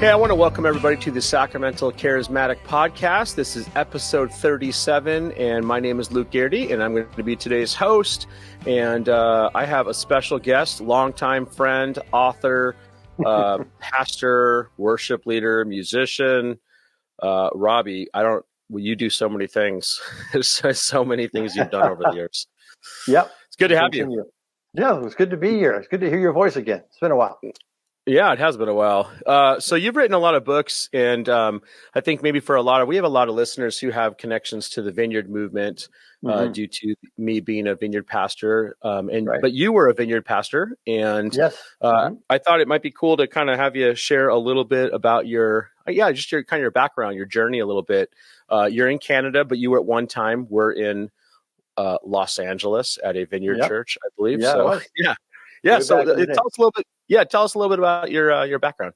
Hey, I want to welcome everybody to the Sacramental Charismatic podcast. This is episode 37, and my name is Luke Geardy, and I'm going to be today's host. And I have a special guest, longtime friend, author, pastor, worship leader, musician, Robby. You do so many things. There's so many things you've done over the years. Yep. It's good to have you. Yeah, it's good to be here. It's good to hear your voice again. It's been a while. Yeah, it has been a while. So you've written a lot of books, and I think maybe we have a lot of listeners who have connections to the Vineyard movement due to me being a Vineyard pastor. But you were a Vineyard pastor, and yes. I thought it might be cool to kind of have you share a little bit about your background, your journey a little bit. You're in Canada, but you at one time were in Los Angeles at a Vineyard church, I believe. Yeah, so yeah. So tell us a little bit. Yeah, tell us a little bit about your background.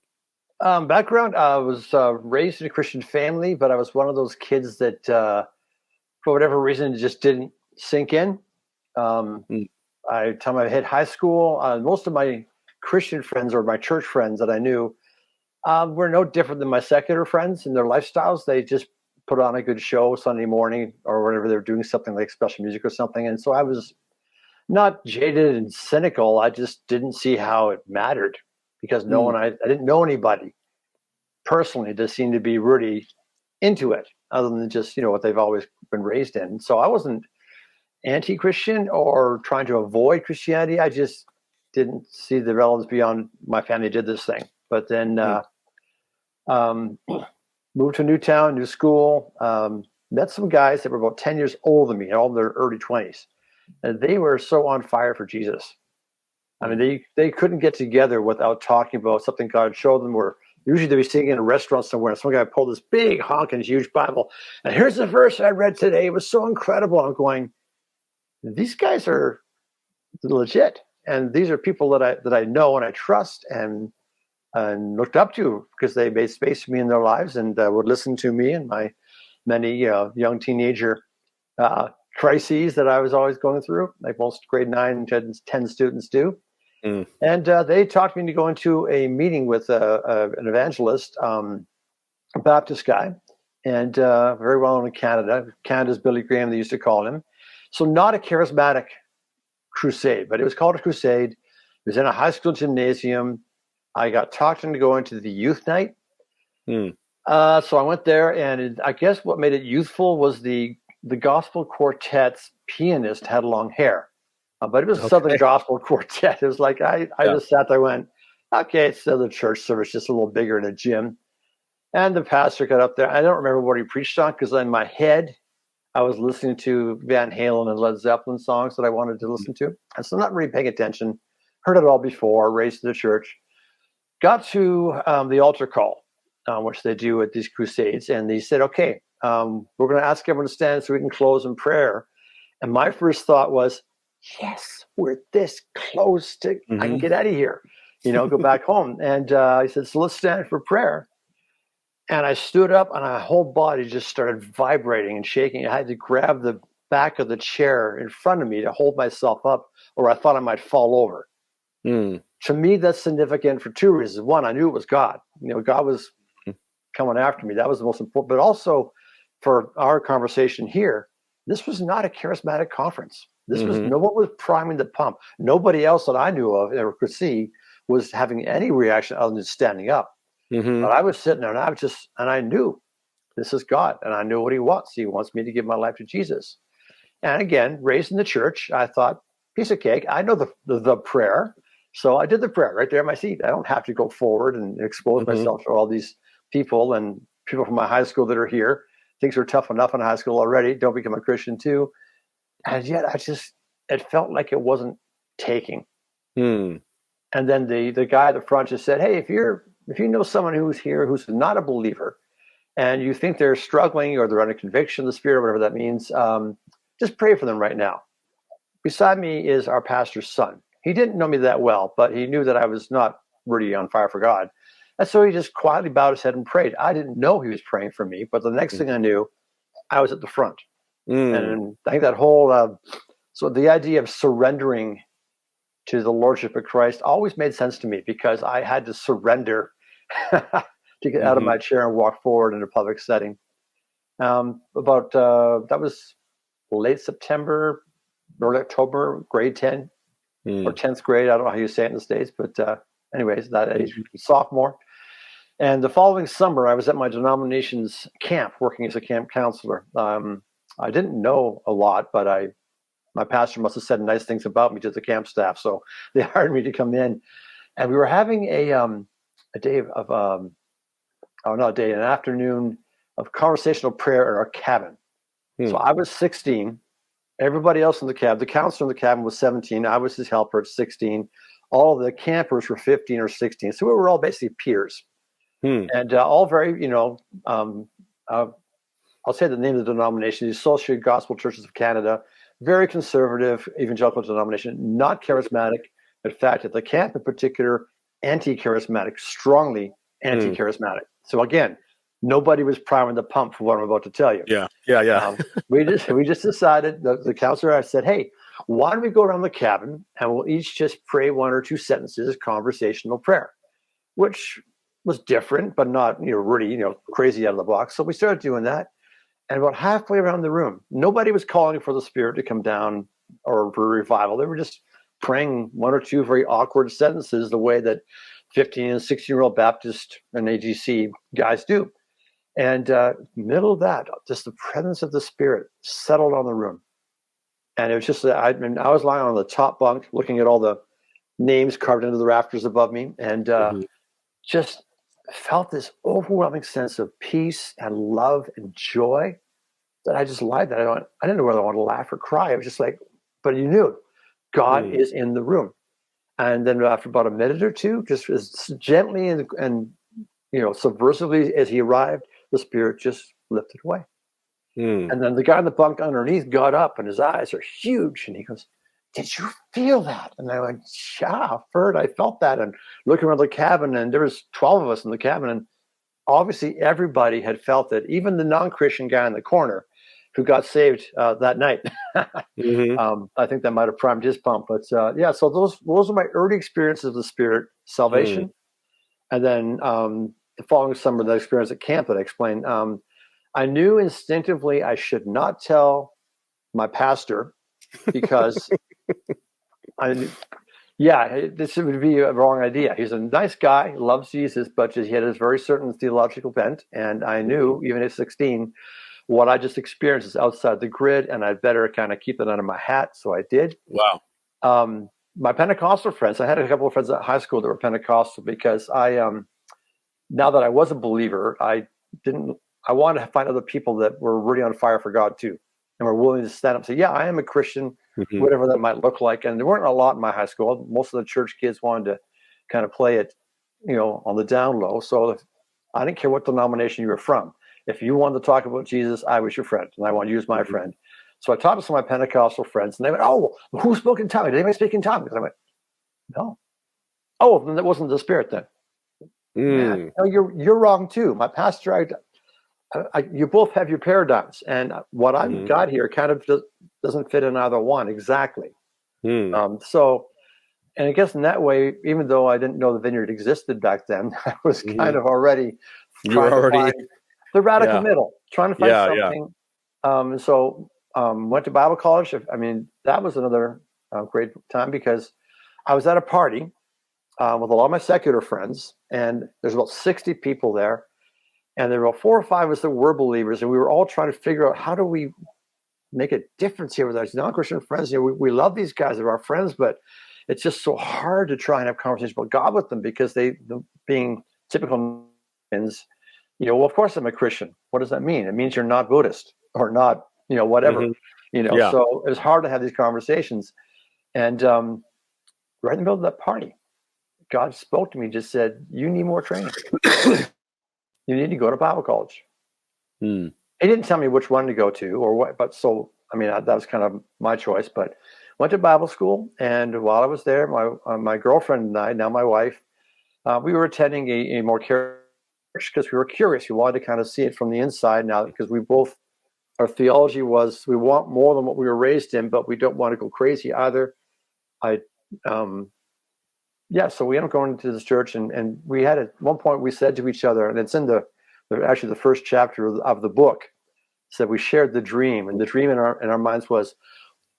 I was raised in a Christian family, but I was one of those kids that, for whatever reason, just didn't sink in. By the time I hit high school, most of my Christian friends or my church friends that I knew were no different than my secular friends in their lifestyles. They just put on a good show Sunday morning or whenever they were doing something like special music or something. And so I was not jaded and cynical. I just didn't see how it mattered because I didn't know anybody personally that seemed to be really into it other than just, what they've always been raised in. So I wasn't anti-Christian or trying to avoid Christianity. I just didn't see the relevance beyond my family did this thing. But then moved to a new town, new school, met some guys that were about 10 years older than me, all in their early 20s. And they were so on fire for Jesus. I mean, they couldn't get together without talking about something God showed them. Where usually they'd be sitting in a restaurant somewhere, and some guy pulled this big honking huge Bible, and here's the verse I read today. It was so incredible. I'm going, these guys are legit, and these are people that I know and I trust and looked up to because they made space for me in their lives and would listen to me and my many young teenager crises that I was always going through, like most grade 9 and 10 students do. And they talked me into going to a meeting with an evangelist, a Baptist guy, and very well known in Canada. Canada's Billy Graham, they used to call him. So not a charismatic crusade, but it was called a crusade. It was in a high school gymnasium. I got talked into going to the youth night. So I went there, and I guess what made it youthful was the gospel quartet's pianist had long hair, but it was a Southern gospel quartet. It was like, I just sat there and went, okay, it's the church service, just a little bigger in a gym. And the pastor got up there. I don't remember what he preached on because in my head, I was listening to Van Halen and Led Zeppelin songs that I wanted to listen to. And so not really paying attention, heard it all before, raised in the church, got to the altar call, which they do at these crusades. And they said, okay, we're going to ask everyone to stand so we can close in prayer. And my first thought was, yes, we're this close to, I can get out of here, go back home. And he said, so let's stand for prayer. And I stood up and my whole body just started vibrating and shaking. I had to grab the back of the chair in front of me to hold myself up or I thought I might fall over. To me, that's significant for two reasons. One, I knew it was God. God was coming after me. That was the most important. But also, for our conversation here, this was not a charismatic conference. This was no one was priming the pump. Nobody else that I knew of or could see was having any reaction other than standing up. But I was sitting there and I knew this is God and I knew what he wants. He wants me to give my life to Jesus. And again, raised in the church, I thought, piece of cake. I know the prayer. So I did the prayer right there in my seat. I don't have to go forward and expose myself to all these people and people from my high school that are here. Things were tough enough in high school already. Don't become a Christian too. And yet it felt like it wasn't taking. And then the guy at the front just said, hey, if you know someone who's here who's not a believer and you think they're struggling or they're under conviction of the Spirit, whatever that means, just pray for them right now. Beside me is our pastor's son. He didn't know me that well, but he knew that I was not really on fire for God. And so he just quietly bowed his head and prayed. I didn't know he was praying for me, but the next thing I knew, I was at the front. And I think that whole, so the idea of surrendering to the Lordship of Christ always made sense to me because I had to surrender to get out of my chair and walk forward in a public setting. That was late September, early October, grade 10 or 10th grade. I don't know how you say it in the States, but anyways, that age, sophomore. And the following summer, I was at my denomination's camp working as a camp counselor. I didn't know a lot, but my pastor must have said nice things about me to the camp staff. So they hired me to come in, and we were having an afternoon of conversational prayer in our cabin. So I was 16. Everybody else in the cabin, the counselor in the cabin was 17. I was his helper at 16. All of the campers were 15 or 16. So we were all basically peers. And all very, I'll say the name of the denomination, the Associated Gospel Churches of Canada, very conservative evangelical denomination, not charismatic. In fact, at the camp in particular, anti-charismatic, strongly anti-charismatic. So again, nobody was priming the pump for what I'm about to tell you. Yeah. We just decided, the counselor, I said, hey, why don't we go around the cabin and we'll each just pray one or two sentences, conversational prayer, which was different, but not, really, crazy out of the box. So we started doing that. And about halfway around the room, nobody was calling for the Spirit to come down or for revival. They were just praying one or two very awkward sentences the way that 15 and 16-year-old Baptist and AGC guys do. And middle of that, just the presence of the Spirit settled on the room. And it was just, I was lying on the top bunk looking at all the names carved into the rafters above me, and just felt this overwhelming sense of peace and love and joy that I just lied that I didn't know whether I wanted to laugh or cry. It was just like, but you knew God is in the room. And then after about a minute or two, just as gently and subversively as he arrived, the Spirit just lifted away. And then the guy on the bunk underneath got up, and his eyes are huge, and he goes, did you feel that? And I went, yeah, Ferd, I felt that. And looking around the cabin, and there was 12 of us in the cabin, and obviously everybody had felt it, even the non-Christian guy in the corner who got saved that night. I think that might have primed his pump. But so those are my early experiences of the Spirit, salvation. And then the following summer, the experience at camp that I explained, I knew instinctively I should not tell my pastor because this would be a wrong idea. He's a nice guy, loves Jesus, but he had his very certain theological bent. And I knew, even at 16, what I just experienced is outside the grid, and I'd better kind of keep it under my hat. So I did. Wow. My Pentecostal friends, I had a couple of friends at high school that were Pentecostal because now that I was a believer, I wanted to find other people that were really on fire for God too, and were willing to stand up and say, yeah, I am a Christian, whatever that might look like. And there weren't a lot in my high school. Most of the church kids wanted to kind of play it, on the down low. So I didn't care what denomination you were from. If you wanted to talk about Jesus, I was your friend, and I wanted you as my friend. So I talked to some of my Pentecostal friends, and they went, oh, who spoke in tongues? Did anybody speak in tongues? And I went, no. Oh, then that wasn't the Spirit then. Yeah, no, you're wrong too. My pastor, you both have your paradigms, and what I've got here kind of doesn't fit in either one exactly. And I guess in that way, even though I didn't know the vineyard existed back then, I was kind of already trying to find the radical middle, trying to find something. Went to Bible college. I mean, that was another great time because I was at a party with a lot of my secular friends, and there's about 60 people there. And there were 4 or 5 of us that were believers, and we were all trying to figure out how do we make a difference here with our non-Christian friends. We love these guys; they're our friends, but it's just so hard to try and have conversations about God with them because being typical Christians, well, of course I'm a Christian. What does that mean? It means you're not Buddhist or not, whatever. So it was hard to have these conversations. And right in the middle of that party, God spoke to me, just said, "You need more training." You need to go to Bible college. He didn't tell me which one to go to or what, but that was kind of my choice. But went to Bible school, and while I was there, my girlfriend and I, now my wife, we were attending a more church because we were curious. We wanted to kind of see it from the inside now because our theology was we want more than what we were raised in, but we don't want to go crazy either. yeah, so we ended up going to this church, and we had at one point we said to each other, and it's in actually the first chapter of the book, said we shared the dream, and the dream in our minds was,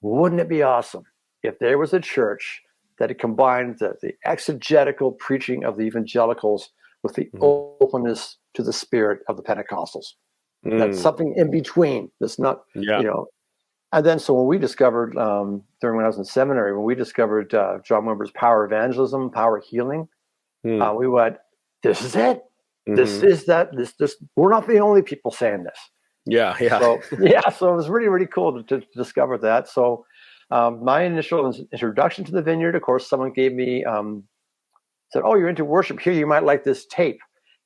wouldn't it be awesome if there was a church that had combined the exegetical preaching of the evangelicals with the openness to the spirit of the Pentecostals? That's something in between. That's not, Yeah. And then, so when we discovered, during when I was in seminary, when we discovered John Wimber's Power Evangelism, Power Healing, we went, this is it. This is that. This. We're not the only people saying this. Yeah. So, so it was really, really cool to discover that. So my initial introduction to the Vineyard, of course, someone gave me, said, oh, you're into worship. Here, you might like this tape.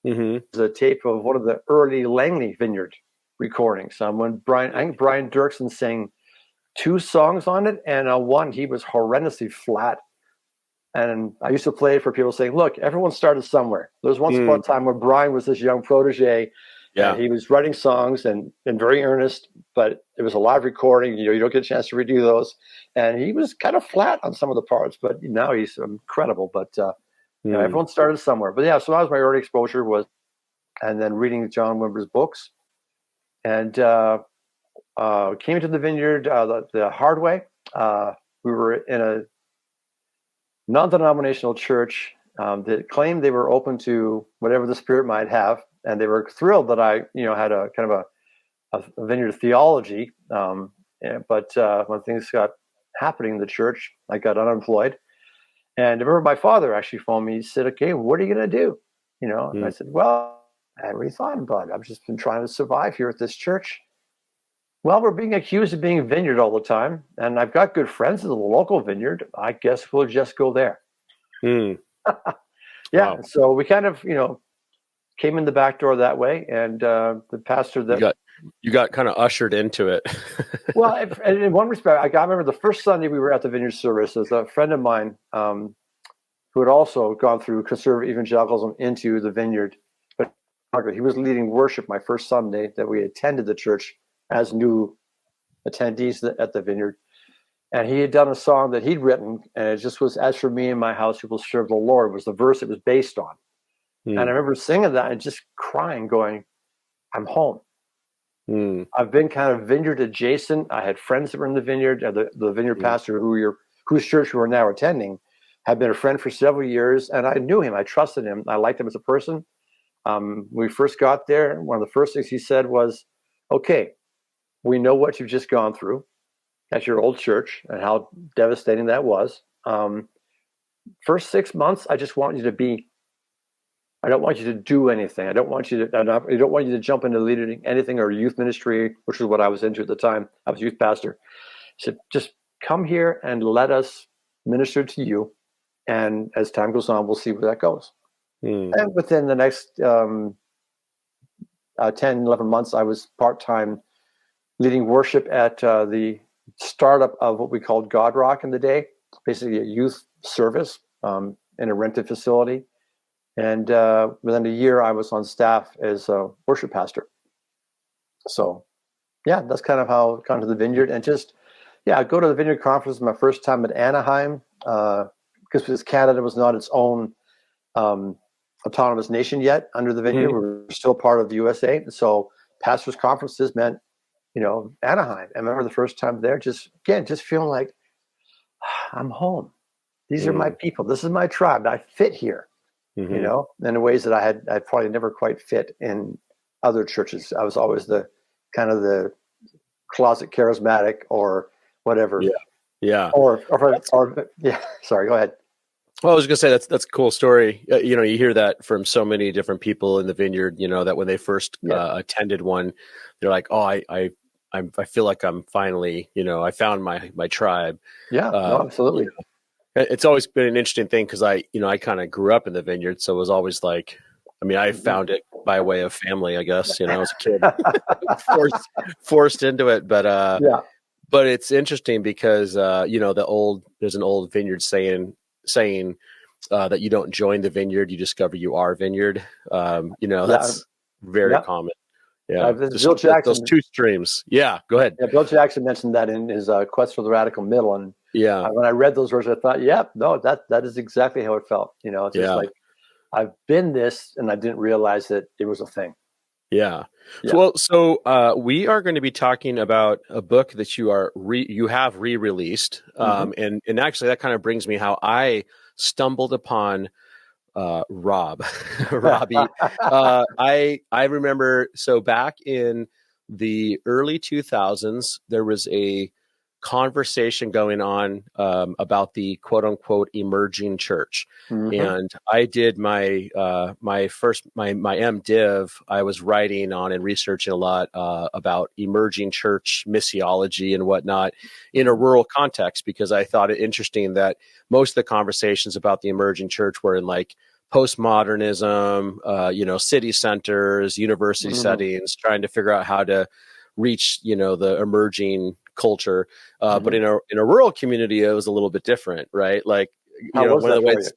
It's a tape of one of the early Langley Vineyard recordings. When I think Brian Dirksen sang 2 songs on it, and on one he was horrendously flat. And I used to play it for people, saying, look, everyone started somewhere. There was once upon a time where Brian was this young protege, and he was writing songs and very earnest, but it was a live recording. You don't get a chance to redo those. And he was kind of flat on some of the parts, but now he's incredible. But everyone started somewhere. But so that was my early exposure, and then reading John Wimber's books. And came to the Vineyard the hard way. We were in a non-denominational church that claimed they were open to whatever the Spirit might have, and they were thrilled that I, had a kind of a Vineyard theology. But when things got happening in the church, I got unemployed, and I remember my father actually phoned me. He said, "Okay, what are you going to do?" And I said, "Well, I hadn't really thought about it. I've just been trying to survive here at this church." Well, we're being accused of being Vineyard all the time, and I've got good friends at the local Vineyard. I guess we'll just go there. Wow. So we kind of, came in the back door that way, and the pastor that you got kind of ushered into it. Well, in one respect, I remember the first Sunday we were at the Vineyard service. There's a friend of mine who had also gone through conservative evangelicalism into the Vineyard, but he was leading worship my first Sunday that we attended the church as new attendees at the Vineyard. And he had done a song that he'd written, and it just was, "As for me and my house, we will serve the Lord," was the verse it was based on. And I remember singing that and just crying, going, I'm home. I've been kind of Vineyard adjacent. I had friends that were in the Vineyard. The Vineyard pastor whose church we were now attending had been a friend for several years, and I knew him. I trusted him. I liked him as a person. When we first got there, one of the first things he said was, "Okay, we know what you've just gone through at your old church and how devastating that was. First 6 months, I just want you to be. I don't want you to do anything. I don't want you to jump into leading anything or youth ministry, which is what I was into at the time. I was youth pastor. He said, just come here and let us minister to you. And as time goes on, we'll see where that goes." And within the next 10, 11 months, I was part-time leading worship at the startup of what we called God Rock in the day, basically a youth service in a rented facility. And within a year, I was on staff as a worship pastor. So, that's kind of how I got to the Vineyard. And just, I go to the Vineyard conference my first time at Anaheim, because Canada was not its own autonomous nation yet under the Vineyard. We were still part of the USA. And so pastors' conferences meant, Anaheim. I remember the first time there, just feeling like, I'm home. These are my people. This is my tribe. I fit here. In ways that I probably never quite fit in other churches. I was always the kind of the closet charismatic or whatever. Yeah. Or sorry, go ahead. Well, I was going to say that's a cool story. You hear that from so many different people in the Vineyard, that when they first attended one, they're like, "Oh, I feel like I'm finally, I found my tribe." Yeah, absolutely. It's always been an interesting thing because I kind of grew up in the Vineyard, so it was always like, I found it by way of family, I guess, as a kid, forced into it. But but it's interesting because there's an old Vineyard saying that you don't join the Vineyard, you discover you are Vineyard. That's very common. Yeah, Bill Jackson, those two streams. Yeah, go ahead. Yeah, Bill Jackson mentioned that in his Quest for the Radical Middle, and Yeah. When I read those words, I thought, yep, no, that is exactly how it felt. It's just Yeah. like I've been this, and I didn't realize that it was a thing. Yeah. Yeah. So we are going to be talking about a book that you have re-released, and actually that kind of brings me how I stumbled upon Robby. I remember, so back in the early 2000s, there was a conversation going on about the quote unquote emerging church. And I did my MDiv. I was writing on and researching a lot about emerging church missiology and whatnot in a rural context, because I thought it interesting that most of the conversations about the emerging church were in like postmodernism, city centers, university settings, trying to figure out how to reach, the emerging culture. But in a rural community, it was a little bit different, right? Like, How was one of that the for ways,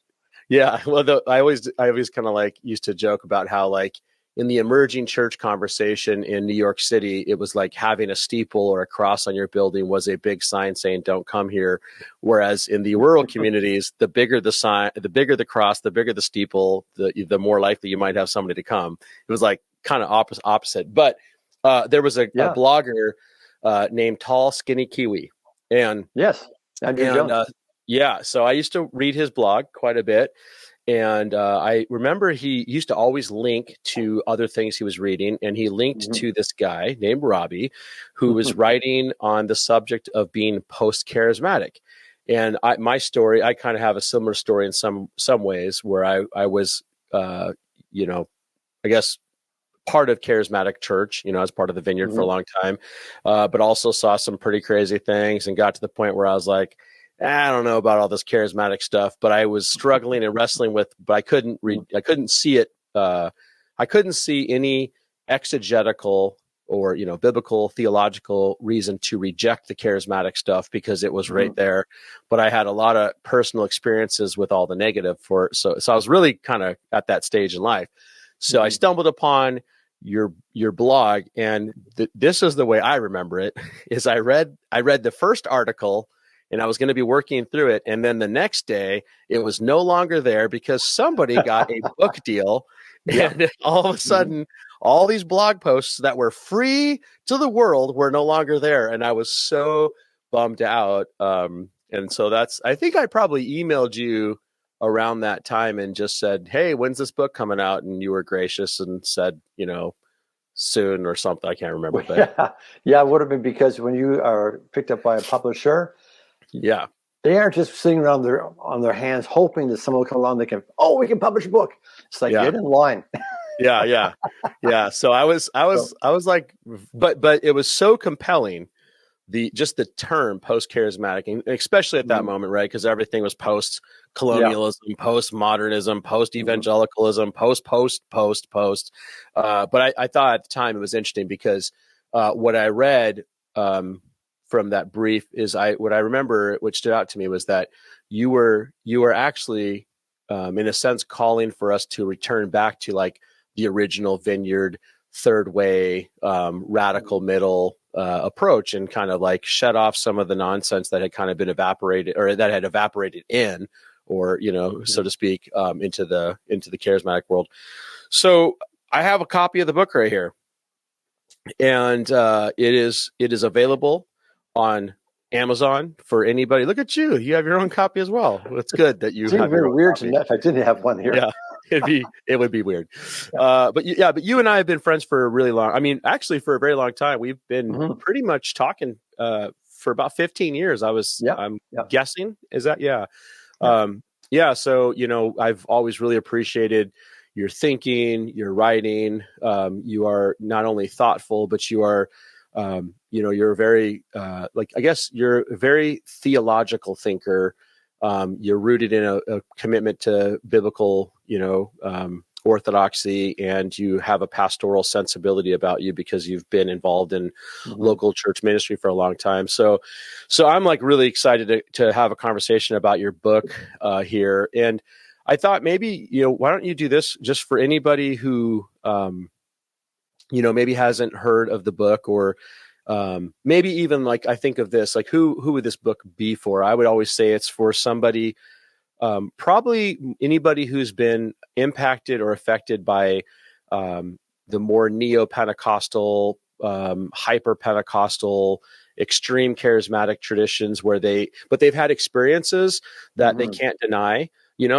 you? yeah. Well, I always kind of like used to joke about how like in the emerging church conversation in New York City, it was like having a steeple or a cross on your building was a big sign saying "Don't come here." Whereas in the rural communities, the bigger the sign, the bigger the cross, the bigger the steeple, the more likely you might have somebody to come. It was like kind of opposite. But there was a blogger named Tall Skinny Kiwi, and Yes, Andrew and Jones. yeah, so I used to read his blog quite a bit. And I remember he used to always link to other things he was reading. And he linked to this guy named Robby, who was writing on the subject of being post-charismatic. And my story, I kind of have a similar story in some ways, where I was, I guess, part of charismatic church, as part of the Vineyard for a long time, but also saw some pretty crazy things and got to the point where I was like, I don't know about all this charismatic stuff, but I was struggling and wrestling with, but I couldn't see it. I couldn't see any exegetical or, biblical theological reason to reject the charismatic stuff, because it was right there. But I had a lot of personal experiences with all the negative for it. So I was really kind of at that stage in life. So I stumbled upon your blog, and this is the way I remember it, is I read the first article, and I was going to be working through it. And then the next day it was no longer there because somebody got a book deal. And all of a sudden, all these blog posts that were free to the world were no longer there. And I was so bummed out. And so I think I probably emailed you around that time and just said, hey, when's this book coming out? And you were gracious and said, soon or something. I can't remember. But yeah, it would have been, because when you are picked up by a publisher, yeah, they aren't just sitting around on their hands hoping that someone will come along. We can publish a book. It's like, get in line. yeah. So I was like, but it was so compelling. Just the term post-charismatic, and especially at that moment, right? Because everything was post-colonialism, post-modernism, post-evangelicalism, post. But I thought at the time it was interesting because what I read from that brief is what I remember, which stood out to me, was that you were actually, in a sense, calling for us to return back to like the original Vineyard third way, radical middle approach, and kind of like shut off some of the nonsense that had kind of been evaporated, or that had evaporated in, or so to speak, into the charismatic world. So I have a copy of the book right here, and it is available on Amazon for anybody. Look at you! You have your own copy as well. It's good that you have your own weird copy. to me if I didn't have one here. Yeah. It would be weird. But you and I have been friends for a really long, actually for a very long time. We've been pretty much talking for about 15 years. I'm guessing. Is that? Yeah. So, I've always really appreciated your thinking, your writing. You are not only thoughtful, but you are, you're a very, I guess you're a very theological thinker. You're rooted in a commitment to biblical, orthodoxy, and you have a pastoral sensibility about you because you've been involved in local church ministry for a long time. So I'm like really excited to have a conversation about your book here. And I thought maybe, why don't you do this just for anybody who, maybe hasn't heard of the book, or maybe even like, I think of this, like who would this book be for? I would always say it's for somebody, probably anybody who's been impacted or affected by the more neo-Pentecostal, hyper-Pentecostal, extreme charismatic traditions but they've had experiences that they can't deny,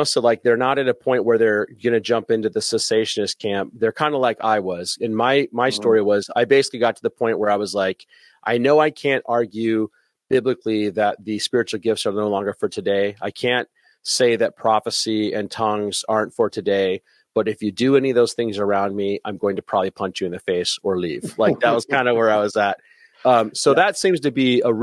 so like they're not at a point where they're going to jump into the cessationist camp. They're kind of like I was. And my story was, I basically got to the point where I was like, I know I can't argue biblically that the spiritual gifts are no longer for today. I can't say that prophecy and tongues aren't for today. But if you do any of those things around me, I'm going to probably punch you in the face or leave. Like that was kind of where I was at. So that seems to be a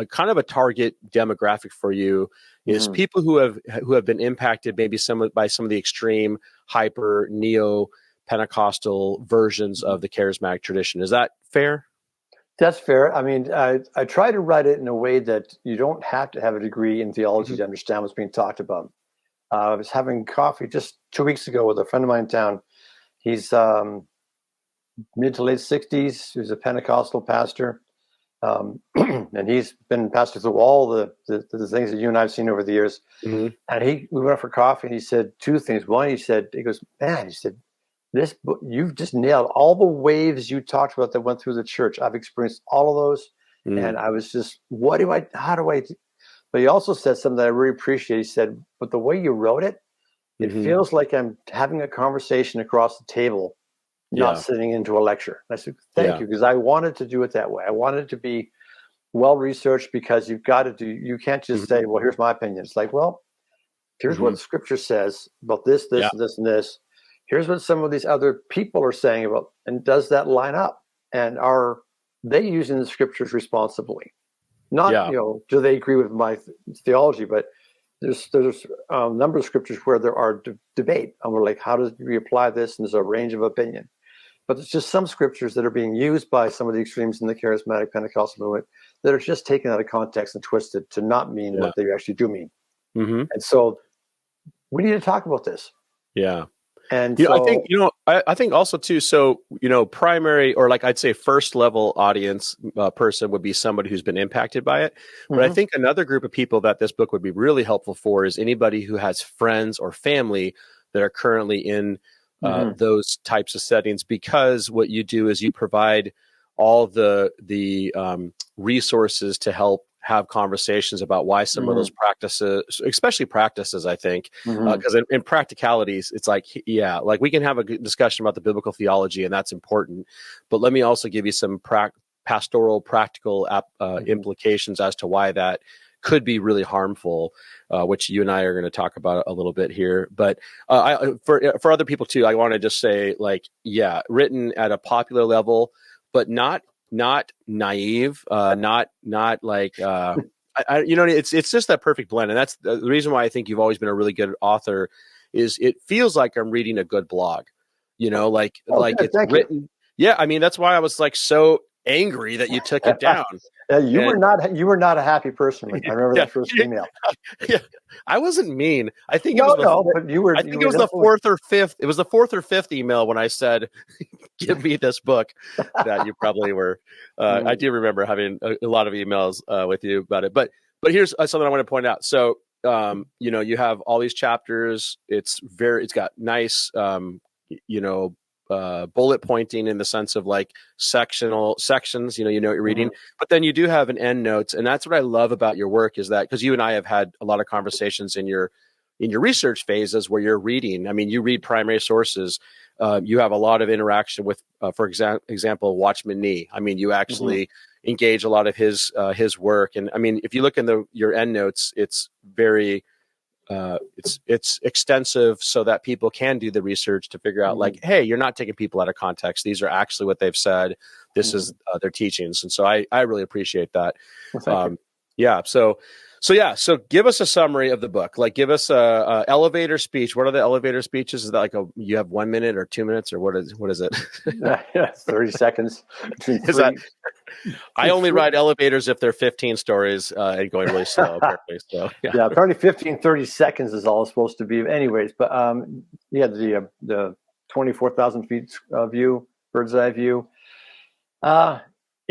kind of a target demographic for you, is people who have been impacted maybe by some of the extreme hyper neo Pentecostal versions of the charismatic tradition. Is that fair? That's fair. I mean, I try to write it in a way that you don't have to have a degree in theology to understand what's being talked about. I was having coffee just 2 weeks ago with a friend of mine in town. He's mid to late 60s. He was a Pentecostal pastor. And he's been pastor through all the things that you and I have seen over the years. And we went out for coffee, and he said two things. One, he goes, man, he said, this book, you've just nailed all the waves you talked about that went through the church. I've experienced all of those. And I was just, how do I, but he also said something that I really appreciate. He said, but the way you wrote it, it feels like I'm having a conversation across the table, not sitting into a lecture. And I said, thank you, because I wanted to do it that way. I wanted it to be well-researched, because you can't just say, well, here's my opinion. It's like, well, here's what the scripture says about this, this, this, and this. Here's what some of these other people are saying about, and does that line up? And are they using the scriptures responsibly? Not, do they agree with my theology? But there's a number of scriptures where there are debate, and we're like, how do we apply this? And there's a range of opinion. But there's just some scriptures that are being used by some of the extremes in the charismatic Pentecostal movement that are just taken out of context and twisted to not mean what they actually do mean. And so we need to talk about this. Yeah. And I think also too, so, primary, or like I'd say first level audience person would be somebody who's been impacted by it. But I think another group of people that this book would be really helpful for is anybody who has friends or family that are currently in those types of settings, because what you do is you provide all the resources to help have conversations about why some of those practices, especially practices, I think, because in practicalities, it's like, like we can have a good discussion about the biblical theology, and that's important. But let me also give you some pastoral, practical implications as to why that could be really harmful, which you and I are going to talk about a little bit here. But for other people too, I want to just say, like, written at a popular level, but not naive, not like it's just that perfect blend. And that's the reason why I think you've always been a really good author, is it feels like I'm reading a good blog, like it's written. Yeah, I mean, that's why I was like so angry that you took it down. You were not a happy person. I remember that first email. I wasn't mean. I think but you were. I think it was the fourth or fifth. It was the fourth or fifth email when I said, "Give me this book." That you probably were. I do remember having a lot of emails with you about it. But here's something I want to point out. So you have all these chapters. It's got nice bullet pointing in the sense of like sections, what you're reading, but then you do have an end notes. And that's what I love about your work, is that, because you and I have had a lot of conversations in your research phases where you're reading. I mean, you read primary sources. You have a lot of interaction with, for example, Watchman Nee. I mean, you actually engage a lot of his work. And I mean, if you look in your end notes, it's very, it's extensive, so that people can do the research to figure out, like, hey, you're not taking people out of context. These are actually what they've said. This is their teachings. And so I really appreciate that. Well, So give us a summary of the book. Like, give us a elevator speech. What are the elevator speeches? Is that like you have 1 minute or 2 minutes, or what is it? 30 seconds. I only ride elevators if they're 15 stories and going really slow, apparently. So apparently 30 seconds is all it's supposed to be. Anyways, but the 24,000 feet view, bird's eye view.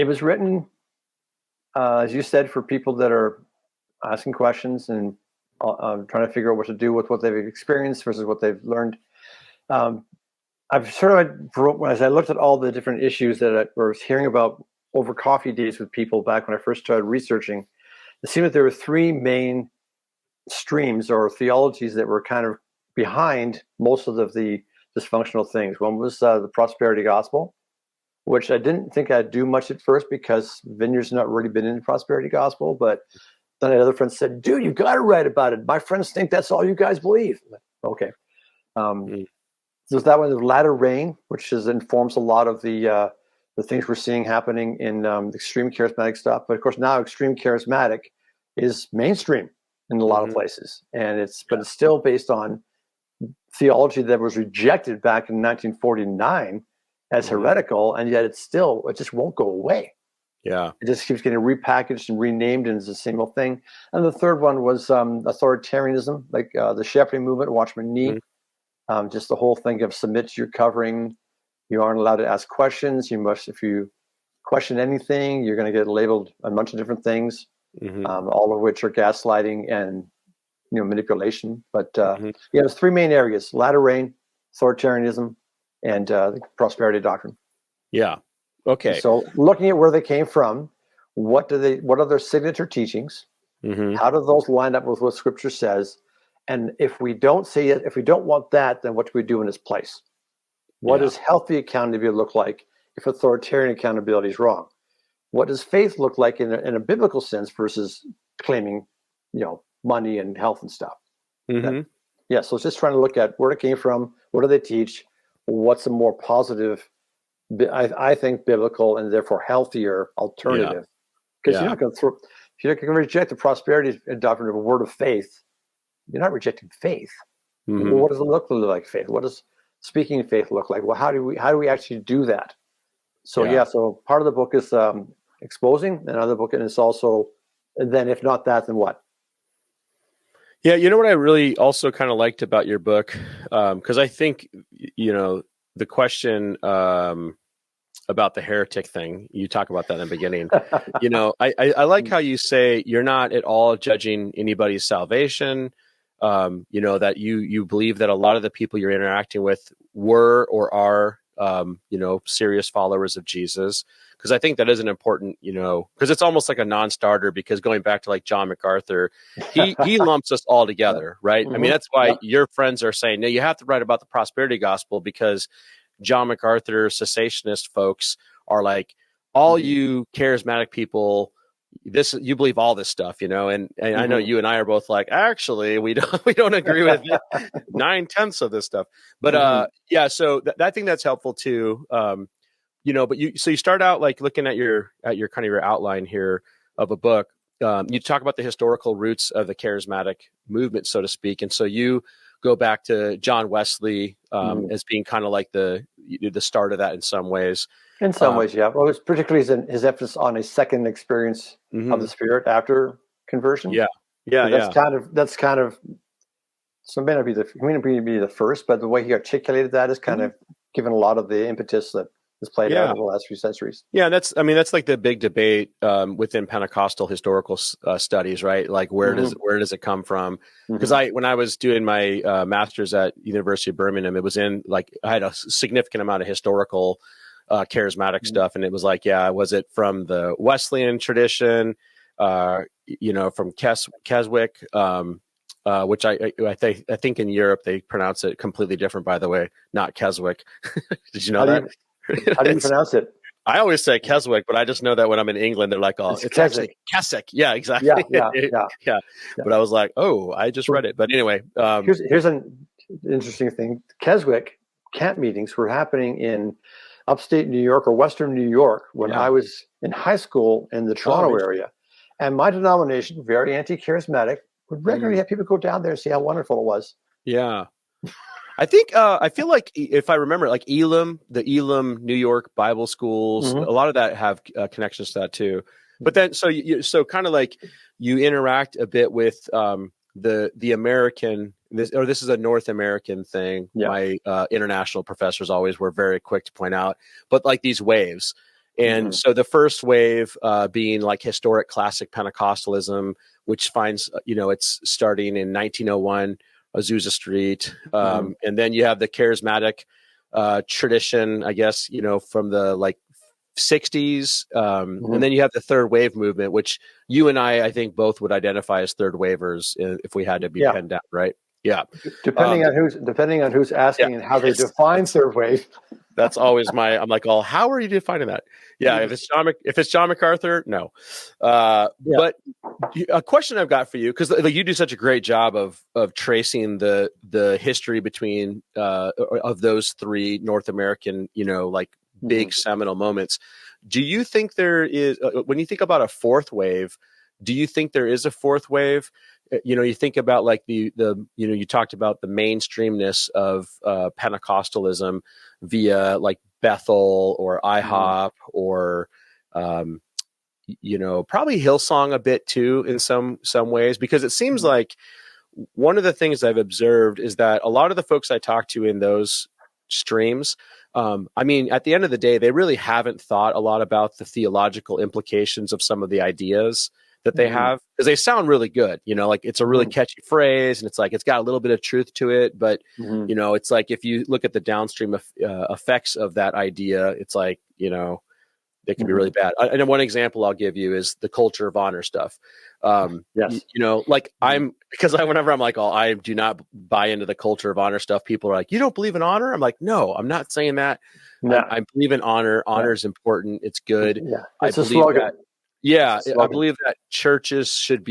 It was written, as you said, for people that are asking questions and trying to figure out what to do with what they've experienced versus what they've learned. I've sort of, as I looked at all the different issues that I was hearing about over coffee dates with people back when I first started researching, it seemed that there were three main streams or theologies that were kind of behind most of the dysfunctional things. One was the prosperity gospel, which I didn't think I'd do much at first because Vineyard's not really been in the prosperity gospel. But then another friend said, dude, you got to write about it. My friends think that's all you guys believe. Okay. There's that one, the latter rain, which informs a lot of the things we're seeing happening in extreme charismatic stuff. But of course, now extreme charismatic is mainstream in a lot of places. And but it's still based on theology that was rejected back in 1949 as heretical, and yet it just won't go away. Yeah. It just keeps getting repackaged and renamed, and it's the same old thing. And the third one was authoritarianism, like the shepherding movement, Watchman Nee. Just the whole thing of submit to your covering. You aren't allowed to ask questions. You must, if you question anything, you're going to get labeled a bunch of different things, all of which are gaslighting and manipulation. But there's three main areas: latter rain, authoritarianism, and the prosperity doctrine. Yeah. Okay. So looking at where they came from, what are their signature teachings? How do those line up with what Scripture says? And if we don't see it, if we don't want that, then what do we do in its place? What does healthy accountability look like if authoritarian accountability is wrong? What does faith look like in a biblical sense versus claiming, money and health and stuff? So it's just trying to look at where it came from, what do they teach, what's a more positive, I think, biblical and therefore healthier alternative. Because you're not going to if you're going to reject the prosperity doctrine of a word of faith, you're not rejecting faith. Well, what does it look like faith? What does speaking faith look like? Well, how do we actually do that? So so part of the book is exposing, another book, and it's also, and then if not that, then what? Yeah, you know what I really also kind of liked about your book, because I think the question about the heretic thing, you talk about that in the beginning. I like how you say you're not at all judging anybody's salvation. That you believe that a lot of the people you're interacting with were or are, serious followers of Jesus. Because I think that is an important, because it's almost like a non-starter, because going back to like John MacArthur, he lumps us all together, right? I mean, that's why your friends are saying, no, you have to write about the prosperity gospel, because John MacArthur cessationist folks are like, all you charismatic people, you believe all this stuff, and I know you and I are both like, actually, we don't agree with 9/10 of this stuff, but so I think that's helpful too. But you start out like looking at your kind of your outline here of a book. You talk about the historical roots of the charismatic movement, so to speak, and so you go back to John Wesley as being kind of like the start of that in some ways. In some ways, yeah. Well, it's particularly his emphasis on a second experience of the Spirit after conversion. That's kind of. So it may not be the first, but the way he articulated that is kind of given a lot of the impetus that has played out over the last few centuries. Yeah, that's like the big debate within Pentecostal historical studies, right? Like where does it come from? Because when I was doing my master's at University of Birmingham, it was in like I had a significant amount of historical charismatic stuff, and it was like, was it from the Wesleyan tradition, from Keswick, which I think in Europe they pronounce it completely different, by the way, not Keswick. Did you know that? How do you pronounce it? I always say Keswick, but I just know that when I'm in England, they're like, "Oh, it's actually Keswick." Yeah, exactly. Yeah. But I was like, "Oh, I just read it." But anyway, here's an interesting thing: Keswick camp meetings were happening in upstate New York or Western New York when I was in high school in the Toronto area, and my denomination, very anti-charismatic, would regularly have people go down there and see how wonderful it was. Yeah. I think I feel like if I remember, like the Elam, New York Bible schools, a lot of that have connections to that too. But then, so kind of like you interact a bit with the American. This is a North American thing. Yeah. My international professors always were very quick to point out, but like these waves, And so the first wave being like historic classic Pentecostalism, which finds, it's starting in 1901, Azusa Street. And then you have the charismatic tradition, I guess, from the like 60s. And then you have the third wave movement, which you and I think both would identify as third wavers if we had to be pinned down, right? Yeah. Depending on who's asking and how they define third wave. That's always I'm like, oh, how are you defining that? Yeah. If it's John MacArthur, no. But a question I've got for you, because you do such a great job of tracing the history between of those three North American, big seminal moments. Do you think there is, when you think about a fourth wave, do you think there is a fourth wave? You think about like you talked about the mainstreamness of Pentecostalism via like Bethel or IHOP or, probably Hillsong a bit too in some ways, because it seems like one of the things I've observed is that a lot of the folks I talk to in those streams, at the end of the day, they really haven't thought a lot about the theological implications of some of the ideas that they have, because they sound really good, like it's a really catchy phrase and it's like, it's got a little bit of truth to it. But, it's like, if you look at the downstream effects of that idea, it's like, they can be really bad. And one example I'll give you is the culture of honor stuff. Yes. Whenever I'm like, oh, I do not buy into the culture of honor stuff. People are like, you don't believe in honor? I'm like, no, I'm not saying that. No. I believe in honor. Honor is important. It's good. Yeah. It's a slogan. I believe that churches should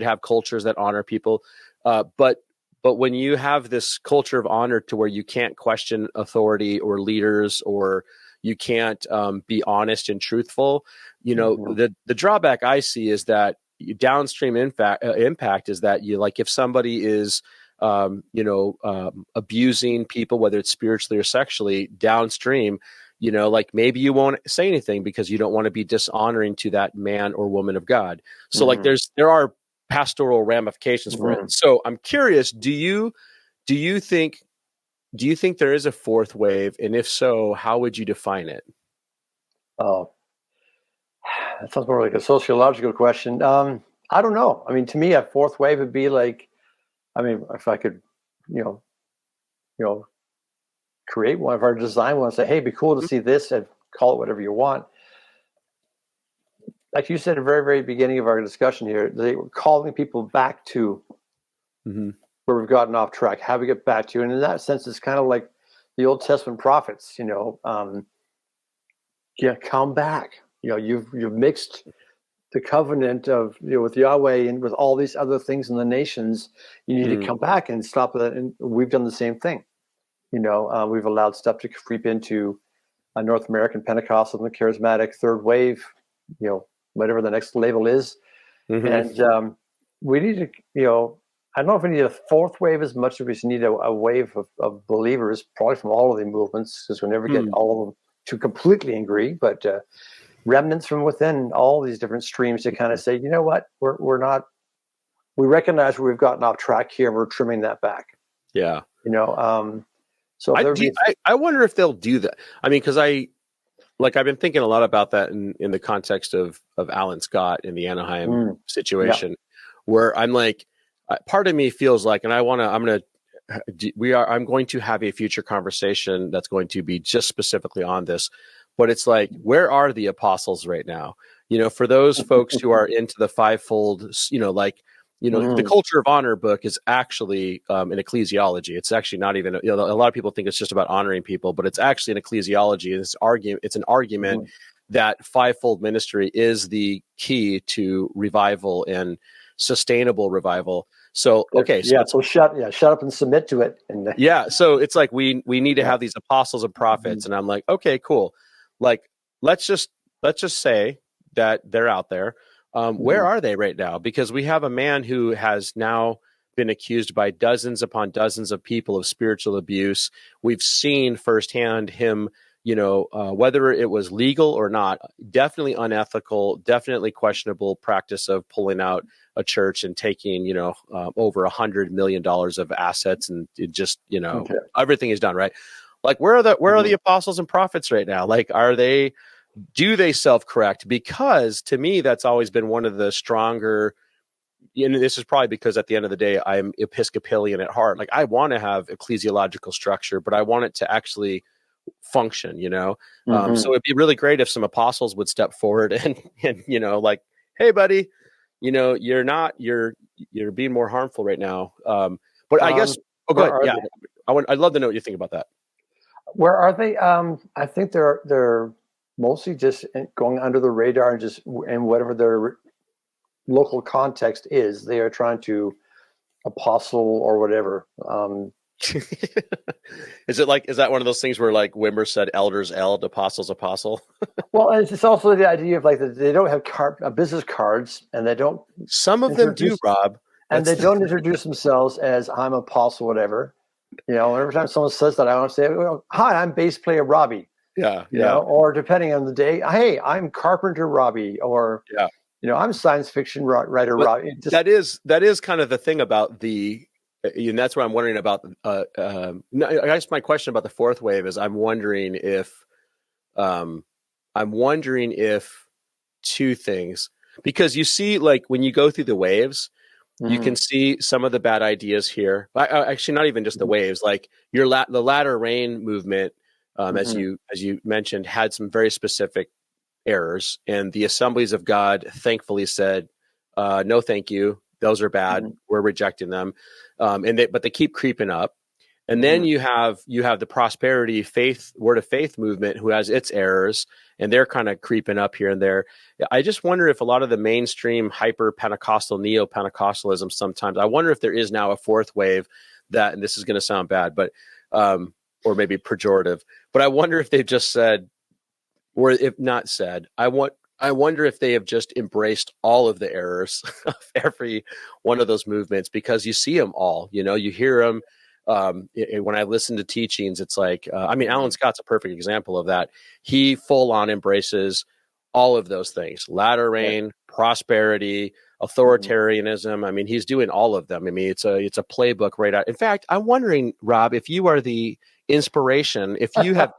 have cultures that honor people. But when you have this culture of honor to where you can't question authority or leaders, or you can't be honest and truthful, the drawback I see is that downstream impact is that if somebody is abusing people, whether it's spiritually or sexually, downstream, maybe you won't say anything because you don't want to be dishonoring to that man or woman of God. So there are pastoral ramifications for it. So I'm curious, do you think there is a fourth wave? And if so, how would you define it? Oh, that sounds more like a sociological question. I don't know. To me, a fourth wave would be like, if I could, create one, or design one, and say, hey, it'd be cool to see this, and call it whatever you want. Like you said at the very, very beginning of our discussion here, they were calling people back to where we've gotten off track, how we get back to. And in that sense, it's kind of like the Old Testament prophets, come back. You've mixed the covenant of, with Yahweh and with all these other things in the nations. You need to come back and stop that. And we've done the same thing. We've allowed stuff to creep into North American Pentecostal and charismatic third wave, whatever the next label is. And we need to, I don't know if we need a fourth wave as much as we need a wave of believers, probably from all of the movements, because we never get all of them to completely agree, but remnants from within all these different streams to kind of say, you know what, we recognize where we've gotten off track here, and we're trimming that back. Yeah. So I wonder if they'll do that. Because I've been thinking a lot about that in the context of Alan Scott in the Anaheim situation, where I'm like, part of me feels like, and I'm going to have a future conversation that's going to be just specifically on this, but it's like, where are the apostles right now? For those folks who are into the fivefold, the Culture of Honor book is actually an ecclesiology. It's actually not even, a lot of people think it's just about honoring people, but it's actually an ecclesiology. It's an argument that fivefold ministry is the key to revival and sustainable revival. So, okay. So shut up and submit to it. And so it's like, we need to have these apostles and prophets. And I'm like, okay, cool. Like, let's just say that they're out there. Where are they right now? Because we have a man who has now been accused by dozens upon dozens of people of spiritual abuse. We've seen firsthand him, whether it was legal or not, definitely unethical, definitely questionable practice of pulling out a church and taking, over $100 million of assets, and it just, everything is done right. Like, where are the apostles and prophets right now? Like, are they do they self-correct? Because to me, that's always been one of the stronger, and this is probably because at the end of the day, I'm Episcopalian at heart. Like, I want to have ecclesiological structure, but I want it to actually function, So it'd be really great if some apostles would step forward and like, hey, buddy, you're being more harmful right now. But I guess, go ahead. Yeah. I'd love to know what you think about that. Where are they? I think they're mostly just going under the radar and just in whatever their local context is. They are trying to apostle or whatever. Is that one of those things where, like, Wimber said, elders eld, apostles apostle? Well, it's also the idea of, like, they don't have business cards, and they don't. Some of them do, Rob. And they don't introduce themselves as I'm apostle, whatever. Every time someone says that, I want to say, hi, I'm bass player Robby. Yeah. Or depending on the day, hey, I'm carpenter Robby, or I'm science fiction writer Robby. That is kind of the thing about and that's what I'm wondering about. I guess my question about the fourth wave is I'm wondering if two things, because you see, like, when you go through the waves, you can see some of the bad ideas here. Actually, not even just the waves, like the latter rain movement, as you mentioned, had some very specific errors, and the Assemblies of God thankfully said, no, thank you. Those are bad. We're rejecting them. But they keep creeping up. And then you have the prosperity faith, word of faith movement, who has its errors, and they're kind of creeping up here and there. I just wonder if a lot of the mainstream hyper Pentecostal, neo Pentecostalism, sometimes, I wonder if there is now a fourth wave and this is going to sound bad, but, or maybe pejorative, but I wonder if they've just said, or if not said, I wonder if they have just embraced all of the errors of every one of those movements, because you see them all, you hear them. When I listen to teachings, it's like, Alan Scott's a perfect example of that. He full on embraces all of those things: latter rain, prosperity, authoritarianism. He's doing all of them. It's a playbook right out. In fact, I'm wondering, Rob, if you are the inspiration, if you have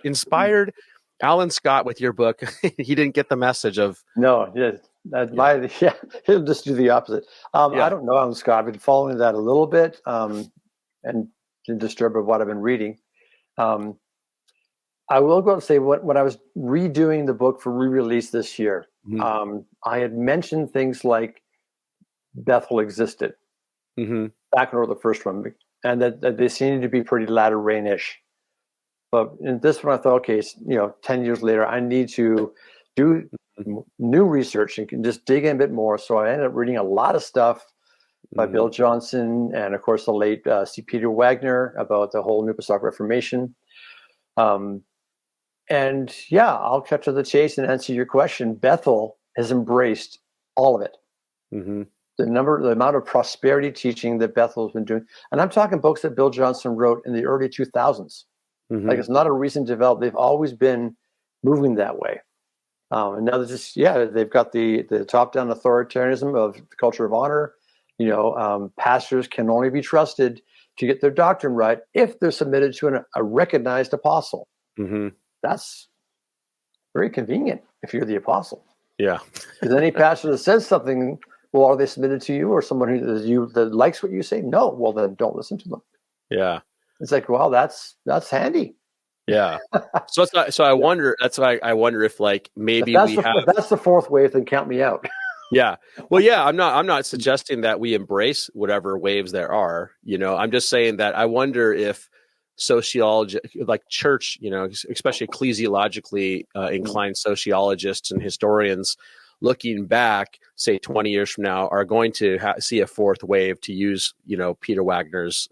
inspired Alan Scott with your book. He didn't get the message of he'll just do the opposite. I don't know Alan Scott. I've been following that a little bit, and been disturbed by what I've been reading. I will go and say, when I was redoing the book for re-release this year, I had mentioned things like Bethel existed back when I wrote the first one, and that they seemed to be pretty latter rain-ish. But in this one, I thought, okay, 10 years later, I need to do new research and can just dig in a bit more. So I ended up reading a lot of stuff by Bill Johnson, and of course the late C. Peter Wagner about the whole New Apostolic Reformation. I'll cut to the chase and answer your question. Bethel has embraced all of it. The amount of prosperity teaching that Bethel has been doing, and I'm talking books that Bill Johnson wrote in the early 2000s. Like, it's not a recent development. They've always been moving that way. And now they've got the top-down authoritarianism of the culture of honor. Pastors can only be trusted to get their doctrine right if they're submitted to a recognized apostle. That's very convenient if you're the apostle. Yeah. Because any pastor that says something, well, are they submitted to you, or someone that likes what you say? No. Well, then don't listen to them. Yeah. It's like, well, that's handy. Yeah. I wonder. That's why I wonder if, like, maybe if that's the fourth wave, then count me out. Yeah. Well, yeah. I'm not suggesting that we embrace whatever waves there are. I'm just saying that I wonder if sociology, like church, especially ecclesiologically inclined sociologists and historians, looking back, say 20 years from now, are going to see a fourth wave, to use, Peter Wagner's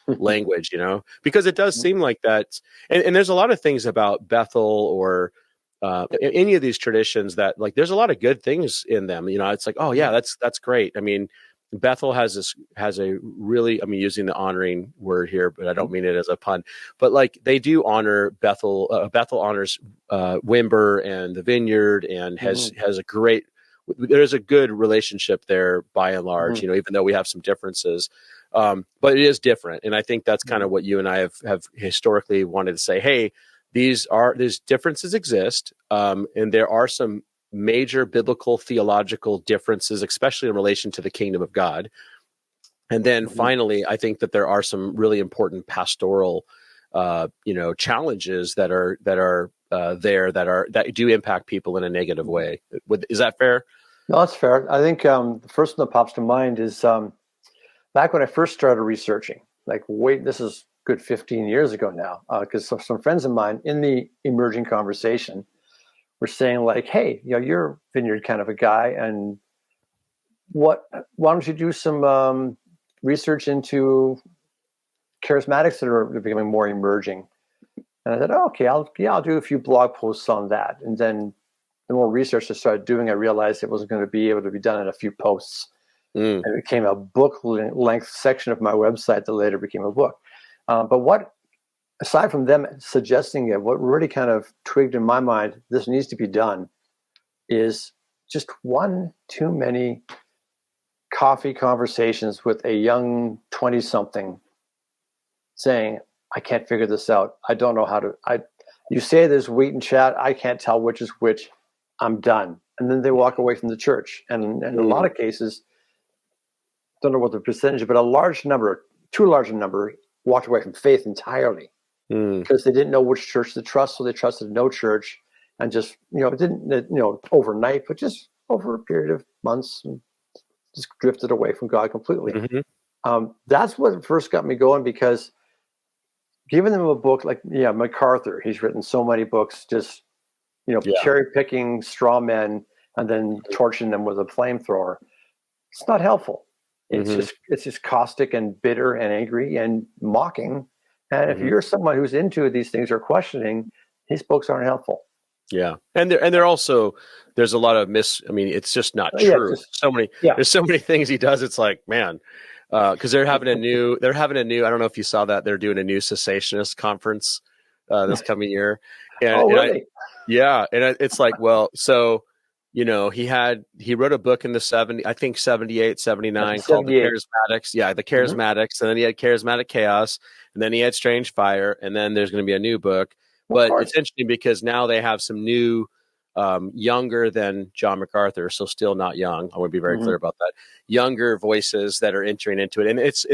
language, because it does seem like that. And there's a lot of things about Bethel or any of these traditions that, like, there's a lot of good things in them. It's like, oh yeah, that's great. Bethel has a really, using the honoring word here, but I don't mean it as a pun, but, like, they do honor Bethel. Bethel honors Wimber and the Vineyard, and has there's a good relationship there by and large, even though we have some differences. But it is different. And I think that's kind of what you and I have historically wanted to say. Hey, these differences exist, and there are some major biblical theological differences, especially in relation to the kingdom of God. And then finally, I think that there are some really important pastoral, challenges that are there that do impact people in a negative way. Is that fair? No, that's fair. I think the first one that pops to mind is back when I first started researching. This is good 15 years ago now, because some friends of mine in the emerging conversation were saying hey, you're a vineyard kind of a guy, and why don't you do some research into charismatics that are becoming more emerging? And I said, okay, I'll do a few blog posts on that. And then the more research I started doing, I realized it wasn't going to be able to be done in a few posts. And it became a book length section of my website that later became a book. But aside from them suggesting it, what really kind of twigged in my mind, this needs to be done, is just one too many coffee conversations with a young 20-something saying, I can't figure this out. I don't know how to. You say there's wheat and chat. I can't tell which is which. I'm done. And then they walk away from the church. And in a lot of cases, don't know what the percentage, but too large a number, walked away from faith entirely because they didn't know which church to trust. So they trusted no church, and just, it didn't, overnight, but just over a period of months, and just drifted away from God completely. That's what first got me going, because giving them a book like MacArthur, he's written so many books, just cherry picking straw men and then torching them with a flamethrower. It's not helpful. It's just caustic and bitter and angry and mocking. And if you're someone who's into these things or questioning, these books aren't helpful. Yeah, and they're also, there's a lot of it's just not true. There's so many things he does. It's like, man, because they're having a new. I don't know if you saw that, they're doing a new cessationist conference this coming year. And, really? It's like, well, so he wrote a book in the 78, 79 called The Charismatics. Yeah, The Charismatics, and then he had Charismatic Chaos, and then he had Strange Fire, and then there's going to be a new book. But it's interesting because now they have some new, younger than John MacArthur, so still not young. I want to be very clear about that. Younger voices that are entering into it. And it's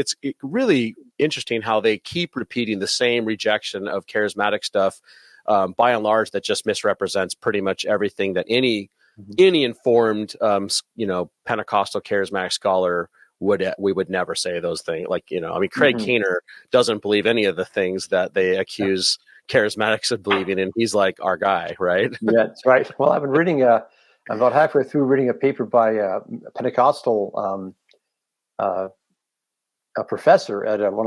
really interesting how they keep repeating the same rejection of charismatic stuff, by and large, that just misrepresents pretty much everything that any informed, Pentecostal charismatic scholar we would never say those things. Craig Keener doesn't believe any of the things that they accuse charismatics of believing, and he's like our guy, right? Yeah, that's right. Well, I've been reading I'm about halfway through reading a paper by a Pentecostal a professor at one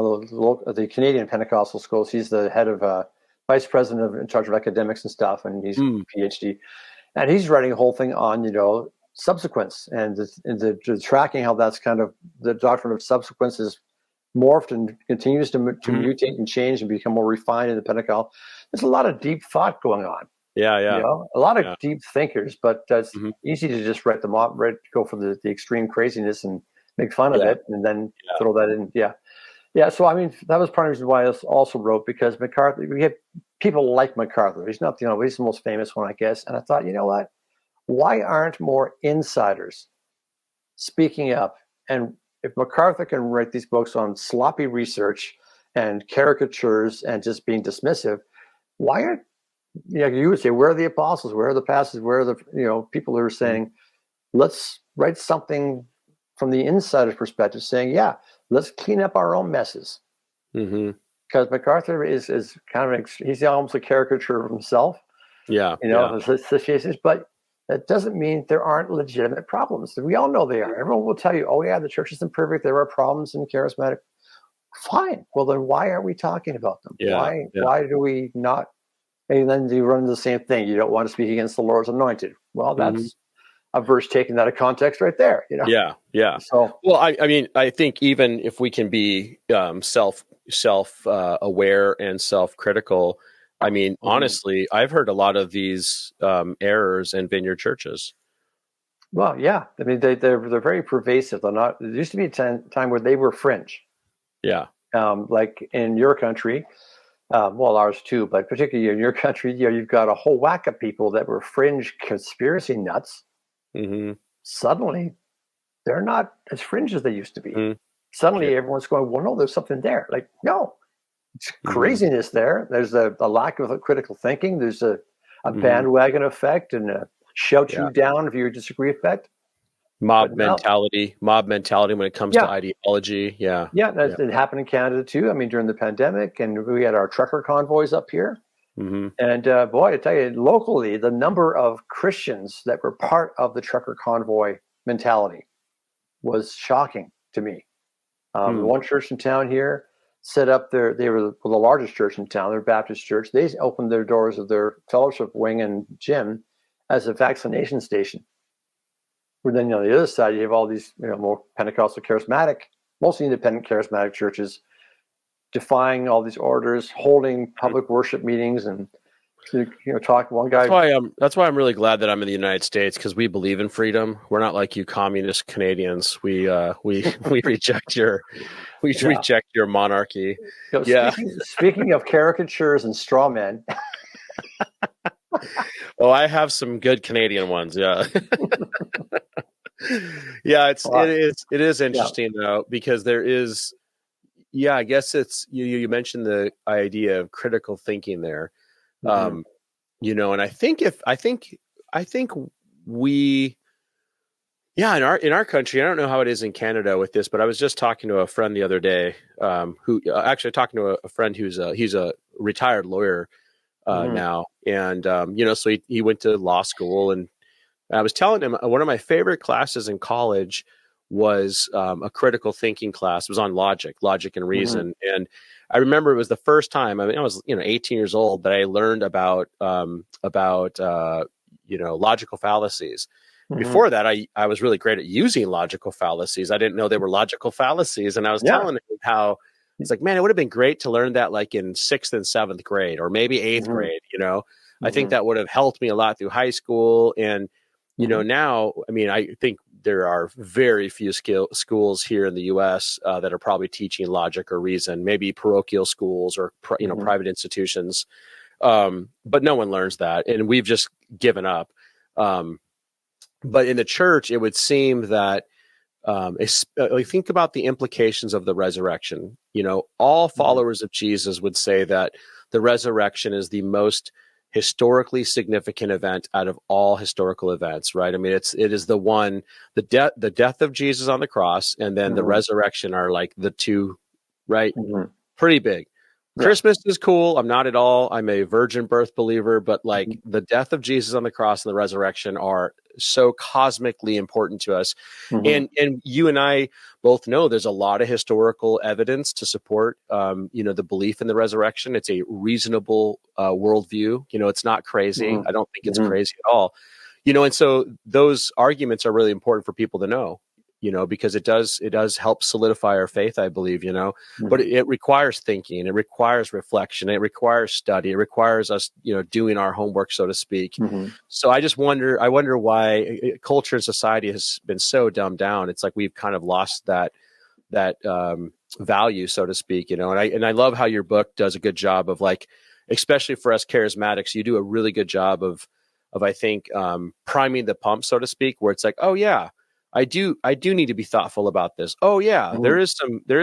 of the Canadian Pentecostal schools. He's the head of vice president in charge of academics and stuff, and he's a PhD, and he's writing a whole thing on subsequence and the tracking, how that's kind of the doctrine of subsequence is morphed and continues to mutate and change and become more refined in the Pentecost. There's a lot of deep thought going on. A lot of deep thinkers, but it's easy to just write them off, go for the extreme craziness and make fun of it, and then throw that in. So that was part of the reason why I also wrote, because MacArthur, we have people like MacArthur. He's not he's the most famous one, I guess. And I thought, what? Why aren't more insiders speaking up? And if MacArthur can write these books on sloppy research and caricatures and just being dismissive, why aren't you would say, where are the apostles? Where are the pastors? Where are the people who are saying, let's write something from the insider's perspective, saying, let's clean up our own messes. Because MacArthur is kind of he's almost a caricature of himself. But that doesn't mean there aren't legitimate problems. We all know they are. Everyone will tell you, the church isn't perfect. There are problems in charismatic. Fine. Well, then why aren't we talking about them? Why do we not? And then you run into the same thing. You don't want to speak against the Lord's anointed. Well, that's a verse taken out of context right there. So, well, I think even if we can be self aware and self-critical, honestly, I've heard a lot of these errors in vineyard churches. Well, they're very pervasive. They're not. There used to be a time where they were fringe. Yeah. Like in your country, Well, ours too, but particularly in your country, you've got a whole whack of people that were fringe conspiracy nuts. Mm-hmm. Suddenly, they're not as fringe as they used to be. Mm-hmm. Yeah. Suddenly, everyone's going, well, no, there's something there. Like, no, it's Mm-hmm. craziness there. There's a lack of critical thinking. There's a Mm-hmm. bandwagon effect and a shout Yeah. you down if you disagree effect. Mob But now, mentality when it comes to yeah, ideology. Yeah. yeah, Yeah. it happened in Canada too. I mean, during the pandemic, and we had our trucker convoys up here. Mm-hmm. And boy, I tell you, locally, the number of Christians that were part of the trucker convoy mentality was shocking to me. The Hmm. one church in town here set up they were the largest church in town, their Baptist church. They opened their doors of their fellowship wing and gym as a vaccination station. Where then, on the other side, you have all these, more Pentecostal charismatic, mostly independent charismatic churches defying all these orders, holding public worship meetings and talk. One guy. That's why I'm really glad that I'm in the United States, because we believe in freedom. We're not like you communist Canadians. We we reject your reject your monarchy. Yeah. Speaking of caricatures and straw men. Oh, I have some good Canadian ones. Yeah. Yeah, it is interesting though, because there is, I guess it's you mentioned the idea of critical thinking there. Mm-hmm. And I think we, in our country, I don't know how it is in Canada with this, but I was just talking to a friend the other day, who actually talking to a friend he's a retired lawyer now, and so he went to law school, and I was telling him one of my favorite classes in college was a critical thinking class. It was on logic and reason. Mm-hmm. And I remember it was the first time, I was 18 years old, that I learned about logical fallacies. Mm-hmm. Before that, I was really great at using logical fallacies. I didn't know they were logical fallacies. And I was telling him how it's like, man, it would have been great to learn that like in 6th and 7th grade, or maybe 8th grade, I think that would have helped me a lot through high school. And now, I think there are very few schools here in the U.S. That are probably teaching logic or reason, maybe parochial schools or, private institutions. But no one learns that. And we've just given up. But in the church, it would seem that, think about the implications of the resurrection. All followers of Jesus would say that the resurrection is the most historically significant event out of all historical events, right? It is the death of Jesus on the cross, and then the resurrection are like the two, right? Pretty big. Yeah. Christmas is cool. I'm not at all. I'm a virgin birth believer, but like the death of Jesus on the cross and the resurrection are so cosmically important to us. And you and I both know there's a lot of historical evidence to support, the belief in the resurrection. It's a reasonable worldview. It's not crazy. I don't think it's crazy at all. And so those arguments are really important for people to know. Because it does help solidify our faith, I believe, but it requires thinking, it requires reflection, it requires study, it requires us, doing our homework, so to speak. So I wonder why culture and society has been so dumbed down. It's like we've kind of lost that value, so to speak, and I love how your book does a good job of, like, especially for us charismatics, you do a really good job of I think, priming the pump, so to speak, where it's like, oh yeah, I do need to be thoughtful about this. Oh yeah, there is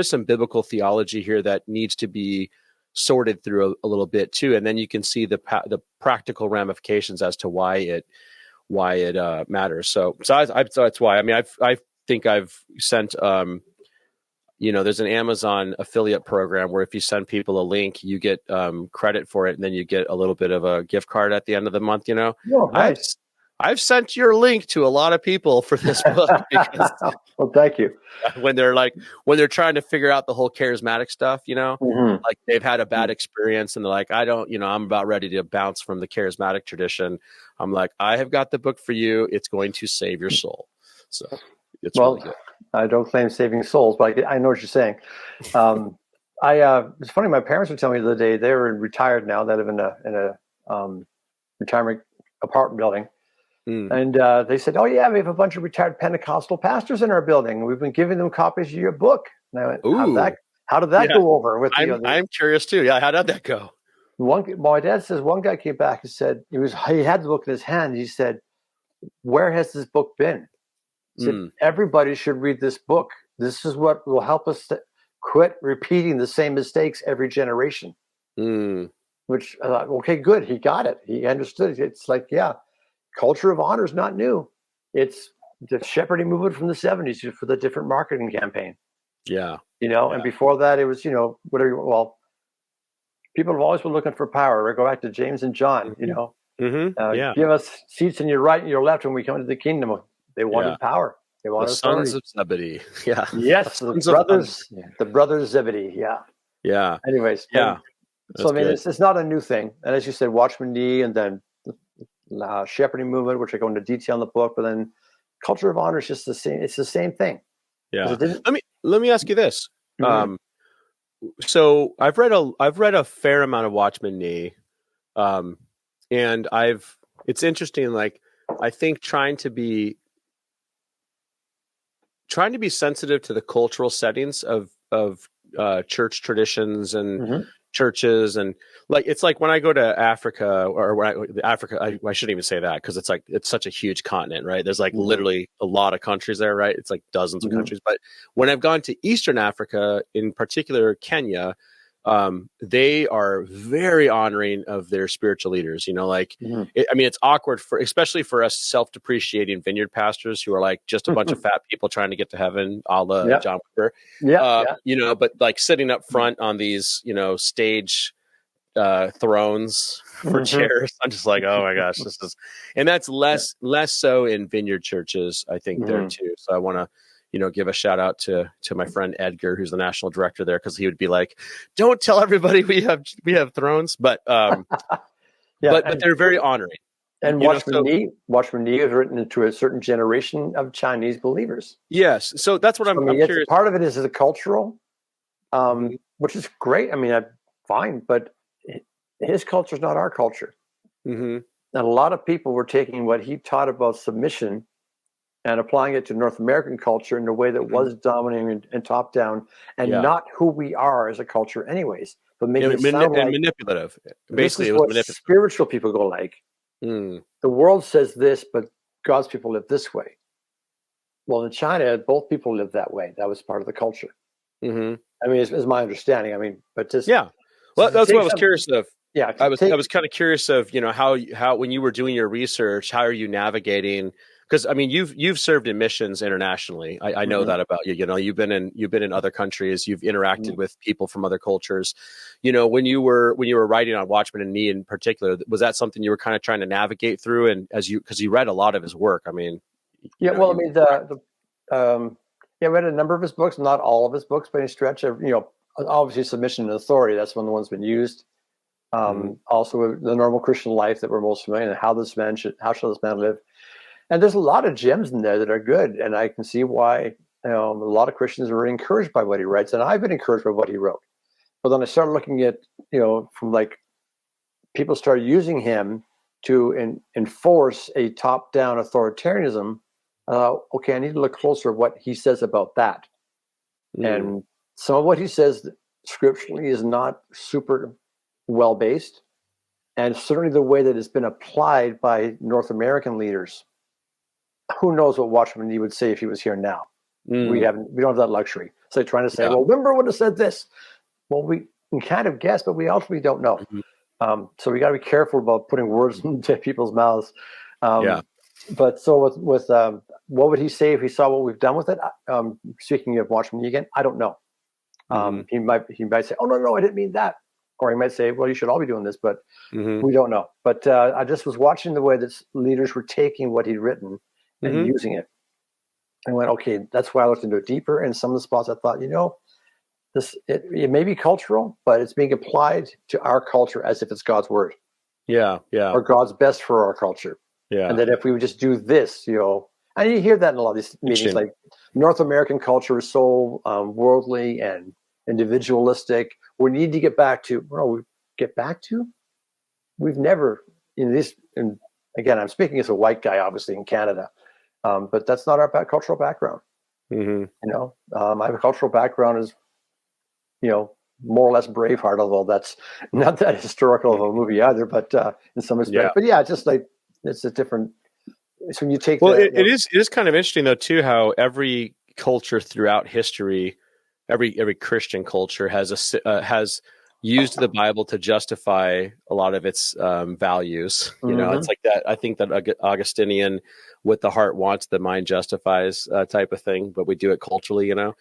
some biblical theology here that needs to be sorted through a little bit too, and then you can see the practical ramifications as to why it matters. So that's why. I think I've sent there's an Amazon affiliate program where if you send people a link, you get credit for it, and then you get a little bit of a gift card at the end of the month. Oh, nice. I've sent your link to a lot of people for this book because well, thank you. When they're trying to figure out the whole charismatic stuff, like they've had a bad experience and they're like, I'm about ready to bounce from the charismatic tradition. I'm like, I have got the book for you. It's going to save your soul. So it's really good. I don't claim saving souls, but I know what you're saying. It's funny. My parents were telling me the other day, they were retired now. They live in a retirement apartment building. And they said, oh, yeah, we have a bunch of retired Pentecostal pastors in our building. We've been giving them copies of your book. And I went, How did that go over with the other? I'm curious too. Yeah, how did that go? My dad says one guy came back and said he had the book in his hand. He said, "Where has this book been?" He said, "Everybody should read this book. This is what will help us to quit repeating the same mistakes every generation." Which I thought, okay, good. He got it. He understood it. It's like, yeah, culture of honor is not new. It's the shepherding movement from the 70s for the different marketing campaign. Yeah. And before that, it was, whatever. People have always been looking for power. We go back to James and John, give us seats in your right and your left when we come into the kingdom. They wanted power. They wanted authority. Sons of Zebedee. Yeah. Yes, the brothers Zebedee. Yeah. Yeah. Anyways. Yeah. So, I mean, it's not a new thing. And as you said, Watchman Nee, and then shepherding movement, which I go into detail in the book, but then culture of honor is just the same. It's the same thing. Yeah. Let me ask you this. So I've read a fair amount of Watchman Nee, and it's interesting. Like, I think trying to be sensitive to the cultural settings of church traditions and churches, and like, it's like when I go to Africa, or I shouldn't even say that, because it's such a huge continent, right? There's like literally a lot of countries there, right? It's like dozens of countries. But when I've gone to Eastern Africa, in particular Kenya, they are very honoring of their spiritual leaders. It's awkward especially for us self-depreciating vineyard pastors who are like just a bunch of fat people trying to get to heaven, a la John Wimber. But like sitting up front on these, stage thrones for chairs, I'm just like, oh my gosh, and that's less so in vineyard churches, I think, there too. So I want to give a shout out to my friend Edgar, who's the national director there, because he would be like, "Don't tell everybody we have thrones," but but they're very honoring. And Watchman Nee is written into a certain generation of Chinese believers. Yes, so that's what I'm curious. Part of it is the cultural, which is great. I mean, fine, but his culture is not our culture. And a lot of people were taking what he taught about submission and applying it to North American culture in a way that was dominating and top down, and not who we are as a culture anyways, but making it sound like manipulative. Basically, it was manipulative. Spiritual people go like, the world says this, but God's people live this way. Well, in China, both people lived that way. That was part of the culture. I mean, it's my understanding. I mean, but just... Yeah. Well, that's what I was curious of. Yeah. I was kind of curious of, how when you were doing your research, how are you navigating... Because I mean, you've served in missions internationally. I know that about you. You've been in other countries. You've interacted with people from other cultures. When you were writing on Watchman Nee in particular, was that something you were kind of trying to navigate through? And because you read a lot of his work, I mean, I read a number of his books, not all of his books by any stretch. Obviously, Submission and Authority. That's one of the ones been used. Also, the normal Christian life that we're most familiar with. How shall this man live? And there's a lot of gems in there that are good, and I can see why a lot of Christians are really encouraged by what he writes, and I've been encouraged by what he wrote. But then I started looking at, from like people started using him to enforce a top-down authoritarianism. Okay, I need to look closer at what he says about that. And some of what he says scripturally is not super well-based, and certainly the way that it's been applied by North American leaders. Who knows what Watchman Nee would say if he was here now? We don't have that luxury. So trying to say, well, Wimber would have said this. Well, we can kind of guess, but we ultimately don't know. So we got to be careful about putting words into people's mouths. But so with what would he say if he saw what we've done with it? Speaking of Watchman Nee again, I don't know. He might say, oh no, I didn't mean that. Or he might say, well, you should all be doing this, but we don't know. But I just was watching the way that leaders were taking what he'd written and using it. And went, okay, that's why I looked into it deeper. And some of the spots I thought, it may be cultural, but it's being applied to our culture as if it's God's word. Yeah. Or God's best for our culture. Yeah. And that if we would just do this, and you hear that in a lot of these meetings, like North American culture is so worldly and individualistic. We need to get back to, we've never, and again, I'm speaking as a white guy, obviously in Canada, but that's not our cultural background. My cultural background is, more or less Braveheart, although that's not that historical of a movie either, but in some respects. Yeah. But yeah, just like it's a different. So when you take it is kind of interesting though too how every culture throughout history, every Christian culture has used the Bible to justify a lot of its values. It's like that. I think that Augustinian, what the heart wants, the mind justifies type of thing, but we do it culturally. yeah.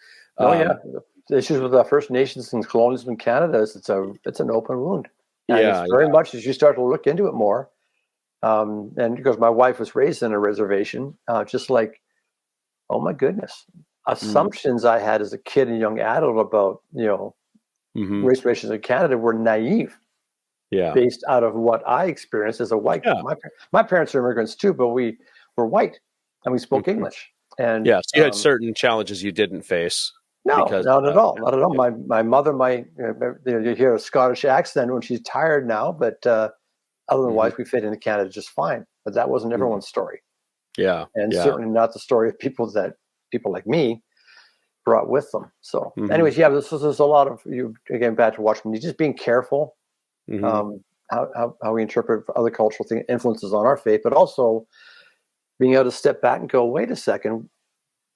The issues with the First Nations and colonialism in Canada is it's an open wound, and it's very much as you start to look into it more. And because my wife was raised in a reservation, just like, oh my goodness, assumptions I had as a kid and young adult about race relations in Canada were naive, based out of what I experienced as a white. My parents are immigrants too, but we were white and we spoke English. And so you had certain challenges you didn't face. No, not at all. Not at all. My mother, you hear a Scottish accent when she's tired now, but otherwise we fit into Canada just fine. But that wasn't everyone's story. And certainly not the story of people like me brought with them. So anyways, there's a lot of, again, back to Watchmen, just being careful how we interpret other cultural influences on our faith, but also being able to step back and go, wait a second,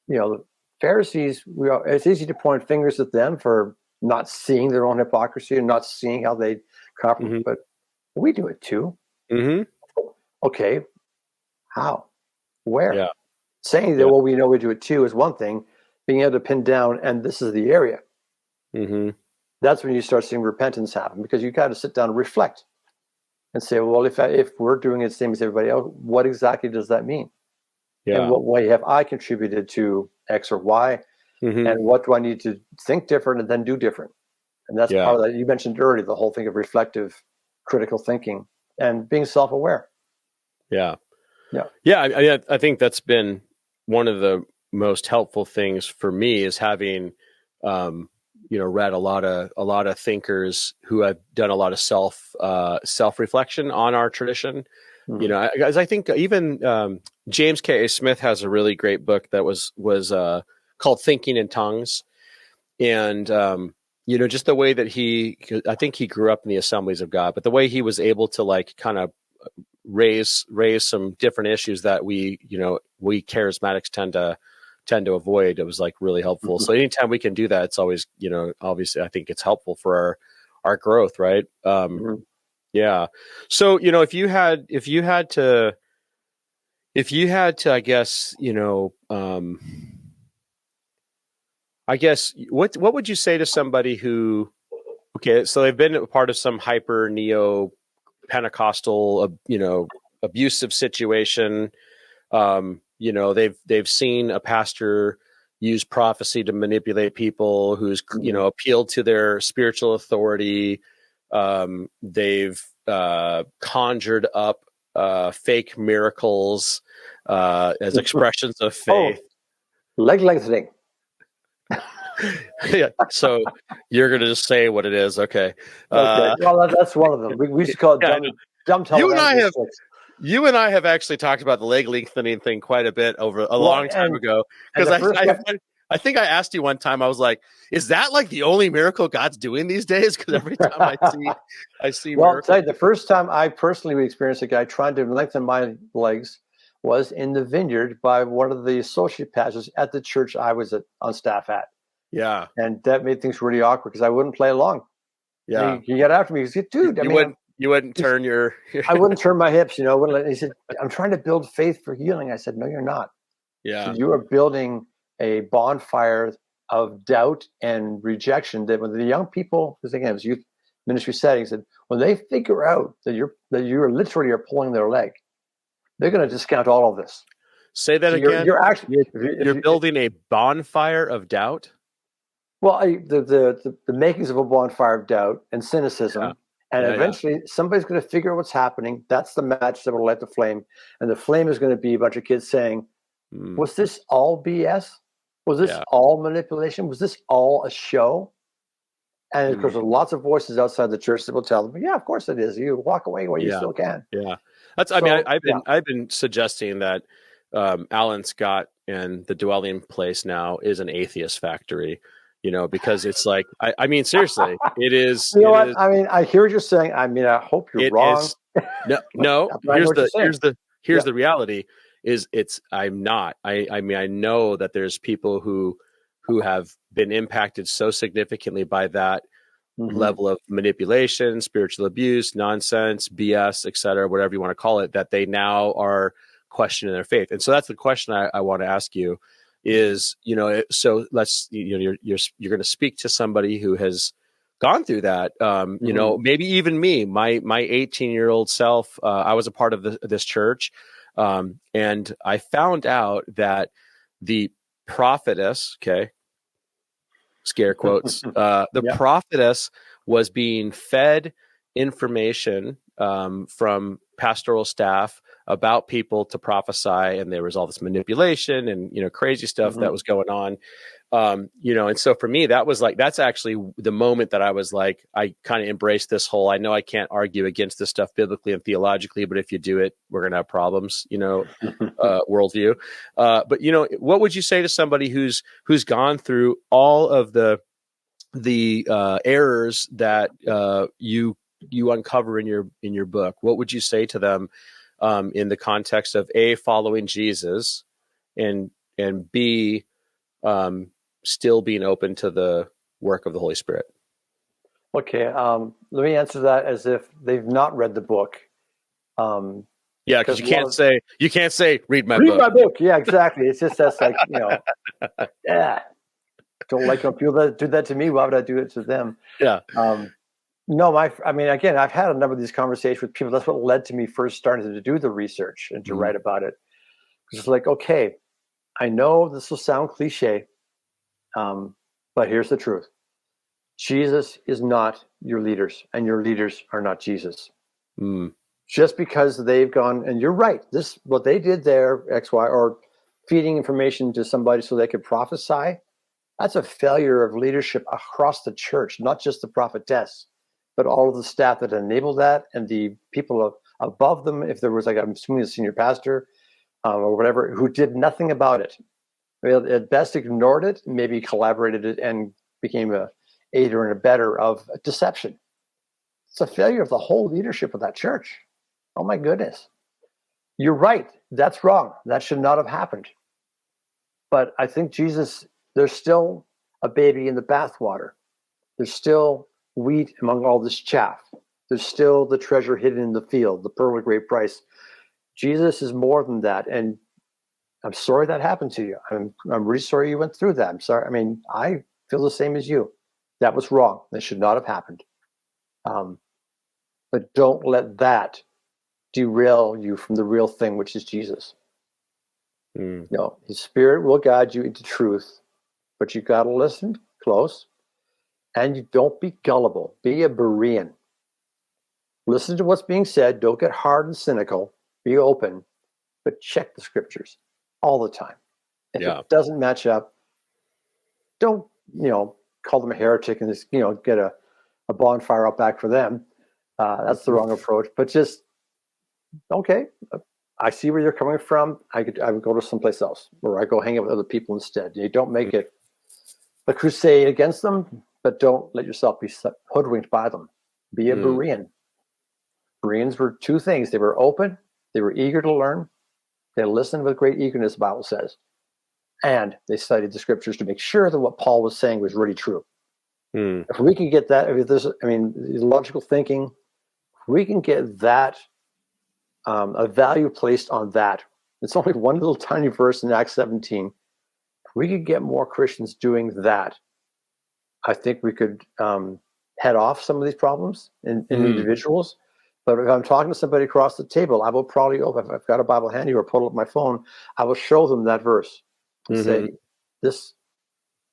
the Pharisees, it's easy to point fingers at them for not seeing their own hypocrisy and not seeing how they compromise, but we do it too. Okay, how? Where? Saying that, well, we know we do it too is one thing. Being able to pin down, and this is the area. That's when you start seeing repentance happen, because you got to sit down and reflect and say, well, if we're doing it the same as everybody else, what exactly does that mean? And what way have I contributed to X or Y? And what do I need to think different and then do different? And that's part of that. You mentioned earlier, the whole thing of reflective, critical thinking and being self-aware. I think that's been one of the most helpful things for me is having, read a lot of thinkers who have done a lot of self-reflection on our tradition. As I think even James K.A. Smith has a really great book that was called Thinking in Tongues. And, just the way that I think he grew up in the Assemblies of God, but the way he was able to like kind of raise some different issues that we charismatics tend to avoid, it was like really helpful. So anytime we can do that, it's always, obviously I think it's helpful for our growth. Right. Yeah. So, if you had to, I guess, what would you say to somebody who, so they've been a part of some hyper neo Pentecostal, abusive situation. They've seen a pastor use prophecy to manipulate people who's, appealed to their spiritual authority. They've conjured up fake miracles as expressions of faith. Leg lengthening. So you're going to just say what it is. Okay. Well, that's one of them. We used to call it dumb television. You and I have actually talked about the leg lengthening thing quite a bit over a long time ago. Because I think I asked you one time, I was like, is that like the only miracle God's doing these days? Because every time I see well, I'll tell you, the first time I personally experienced a guy trying to lengthen my legs was in the vineyard by one of the associate pastors at the church I was on staff at. Yeah. And that made things really awkward because I wouldn't play along. Yeah. He got after me. He said, dude, you wouldn't turn your... I wouldn't turn my hips, He said, I'm trying to build faith for healing. I said, no, you're not. Yeah. So you are building a bonfire of doubt and rejection that when the young people, because again, it was youth ministry settings, and when they figure out that you're literally are pulling their leg, they're going to discount all of this. Say that again. You're building a bonfire of doubt. Well, the makings of a bonfire of doubt and cynicism, and eventually somebody's going to figure out what's happening. That's the match that will light the flame, and the flame is going to be a bunch of kids saying, "Was this all BS? Was this all manipulation? Was this all a show?" And of course, there's lots of voices outside the church that will tell them, "Yeah, of course it is. You walk away while you still can." Yeah, I've been suggesting that Alan Scott and the Dwelling Place now is an atheist factory. because it's like, I mean, seriously, it is, You know what? I mean, I hear what you're saying. I mean, I hope you're it wrong. is, no, But I know what you're saying. here's the reality is I'm not, I mean, I know that there's people who have been impacted so significantly by that level of manipulation, spiritual abuse, nonsense, BS, et cetera, whatever you want to call it, that they now are questioning their faith. And so that's the question I want to ask you is, so let's, you're going to speak to somebody who has gone through that. Maybe even me, my 18-year-old self, I was a part of this church. And I found out that the prophetess, okay, scare quotes, the prophetess was being fed information from pastoral staff about people to prophesy, and there was all this manipulation and crazy stuff that was going on. And so for me, that's actually the moment that I was like, I kind of embraced this whole, I know I can't argue against this stuff biblically and theologically, but if you do it, we're going to have problems, worldview. But what would you say to somebody who's gone through all of the errors that you uncover in your book? What would you say to them in the context of A, following Jesus, and B, still being open to the work of the Holy Spirit? Okay, let me answer that as if they've not read the book. Yeah, because you can't say read my book. Yeah, exactly. It's just that's like yeah. Don't like when people do that to me. Why would I do it to them? Yeah. No, I mean, again, I've had a number of these conversations with people. That's what led to me first starting to do the research and to write about it. It's like, okay, I know this will sound cliche, but here's the truth. Jesus is not your leaders, and your leaders are not Jesus. Just because they've gone, and you're right, what they did there, X, Y, or feeding information to somebody so they could prophesy, that's a failure of leadership across the church, not just the prophetess, but all of the staff that enabled that and the people above them, if there was, like, I'm assuming a senior pastor or whatever, who did nothing about it. They at best ignored it, maybe collaborated it, and became a aider and abetter of deception. It's a failure of the whole leadership of that church. Oh my goodness. You're right. That's wrong. That should not have happened. But I think Jesus, there's still a baby in the bathwater. There's still wheat among all this chaff. There's still the treasure hidden in the field, the pearl of great price. Jesus is more than that. And I'm sorry that happened to you. I'm really sorry you went through that. I'm sorry. I mean, I feel the same as you. That was wrong. That should not have happened. But don't let that derail you from the real thing, which is Jesus. His Spirit will guide you into truth, but you got to listen close, and you don't be gullible. Be a Berean. Listen to what's being said. Don't get hard and cynical. Be open, but check the scriptures all the time. If it doesn't match up, don't call them a heretic and just get a bonfire out back for them. That's the wrong approach. But just okay, I see where you're coming from. I would go to someplace else, or I go hang out with other people instead. You don't make it a crusade against them, but don't let yourself be hoodwinked by them. Be a Berean. Bereans were two things. They were open. They were eager to learn. They listened with great eagerness, the Bible says. And they studied the scriptures to make sure that what Paul was saying was really true. If we can get that, logical thinking, if we can get that, a value placed on that. It's only one little tiny verse in Acts 17. If we could get more Christians doing that, I think we could head off some of these problems in individuals. But if I'm talking to somebody across the table, I will probably, if I've got a Bible handy or pull up my phone, I will show them that verse and say, this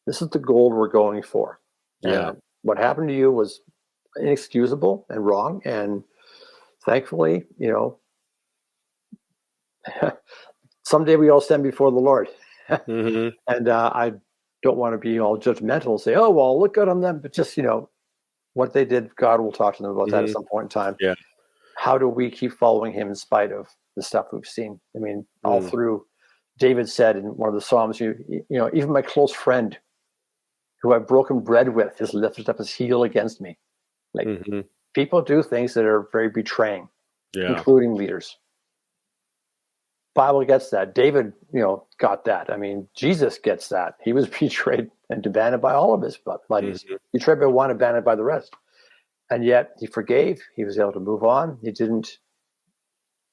is the gold we're going for. Yeah. And what happened to you was inexcusable and wrong. And thankfully, someday we all stand before the Lord. And I don't want to be all judgmental and say, oh, well, look good on them. But just, what they did, God will talk to them about that at some point in time. Yeah. How do we keep following him in spite of the stuff we've seen? I mean, all through, David said in one of the Psalms, even my close friend who I've broken bread with has lifted up his heel against me. Like, people do things that are very betraying, including leaders. Bible gets that. David, got that. I mean, Jesus gets that. He was betrayed and abandoned by all of his buddies. Betrayed by one, abandoned by the rest. And yet he forgave. He was able to move on. He didn't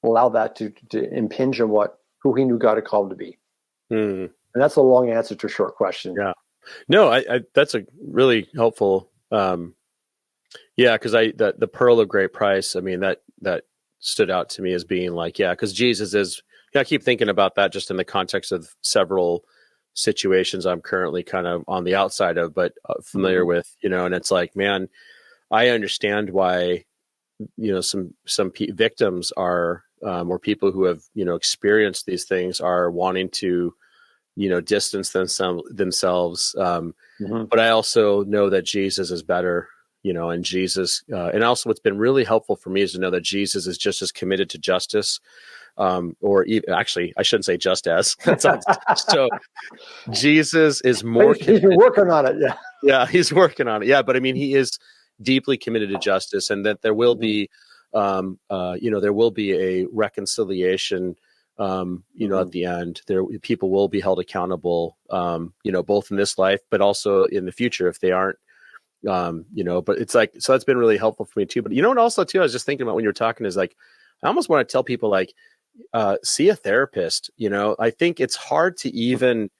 allow that to impinge on who he knew God had called him to be. And that's a long answer to a short question. Yeah. No, I that's a really helpful. Because the pearl of great price. I mean, that stood out to me as being like, because Jesus is. I keep thinking about that just in the context of several situations I'm currently kind of on the outside of, but familiar with. And it's like, man, I understand why some victims are or people who have experienced these things are wanting to distance themselves. But I also know that Jesus is better, and Jesus, and also what's been really helpful for me is to know that Jesus is just as committed to justice, or even, actually, I shouldn't say just as. That sounds so. Jesus is more. He's been working on it. Yeah. Yeah, he's working on it. Yeah, but I mean, he is deeply committed to justice, and that there will be, there will be a reconciliation. At the end, people will be held accountable, both in this life, but also in the future if they aren't, but it's like, so that's been really helpful for me too. But what also too, I was just thinking about when you were talking is like, I almost want to tell people like, see a therapist. I think it's hard to even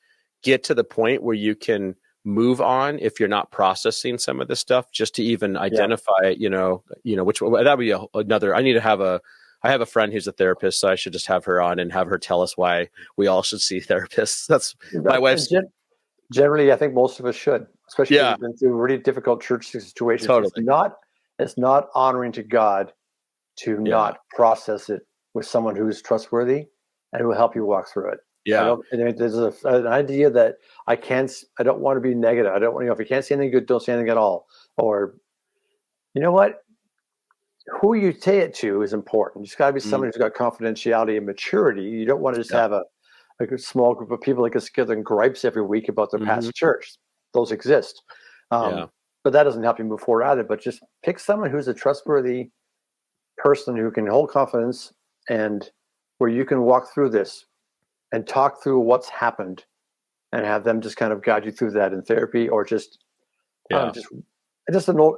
get to the point where you can move on if you're not processing some of this stuff, just to even identify, which that would be another, I have a friend who's a therapist, so I should just have her on and have her tell us why we all should see therapists. That's my wife's. Generally, I think most of us should, especially if we've been through really difficult church situations. Totally. It's not honoring to God to not process it with someone who's trustworthy and who will help you walk through it. Yeah. There's an idea that I don't want to be negative. I don't want, if you can't say anything good, don't say anything at all. Or, you know what? Who you say it to is important. It's got to be somebody who's got confidentiality and maturity. You don't want to just have a small group of people that get together and gripes every week about their past church. Those exist. But that doesn't help you move forward either. But just pick someone who's a trustworthy person who can hold confidence and where you can walk through this and talk through what's happened and have them just kind of guide you through that in therapy or just an old,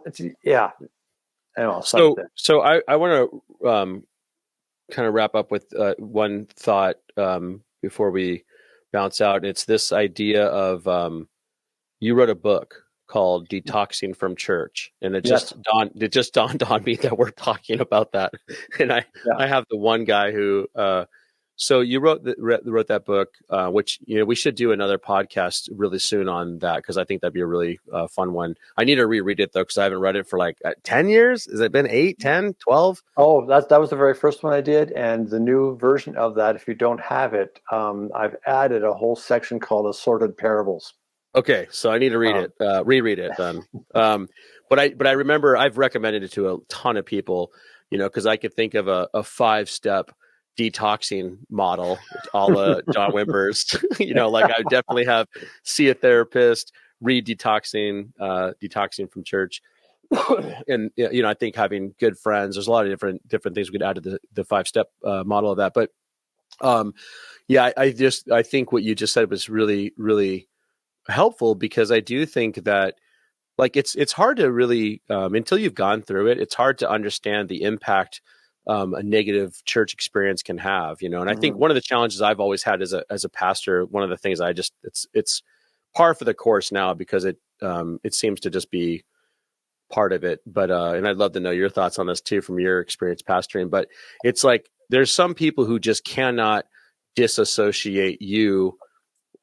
So I want to kind of wrap up with one thought before we bounce out. It's this idea of you wrote a book called Detoxing from Church, and it just dawned on me that we're talking about that. And I have the one guy who so you wrote that book, which we should do another podcast really soon on that, because I think that'd be a really fun one. I need to reread it though, because I haven't read it for like 10 years. Has it been 8, 10, 12? Oh, that was the very first one I did, and the new version of that, if you don't have it, I've added a whole section called Assorted Parables. Okay, so I need to reread it then. But I remember I've recommended it to a ton of people, because I could think of a 5-step detoxing model, a la John Wimber's. Like I would definitely have see a therapist, read detoxing from church, and I think having good friends. There's a lot of different things we could add to the 5-step model of that. But I think what you just said was really, really helpful, because I do think that like it's hard to really until you've gone through it, it's hard to understand the impact a negative church experience can have, and I think one of the challenges I've always had as a pastor, one of the things it's par for the course now, because it seems to just be part of it. But and I'd love to know your thoughts on this too, from your experience pastoring. But it's like there's some people who just cannot disassociate you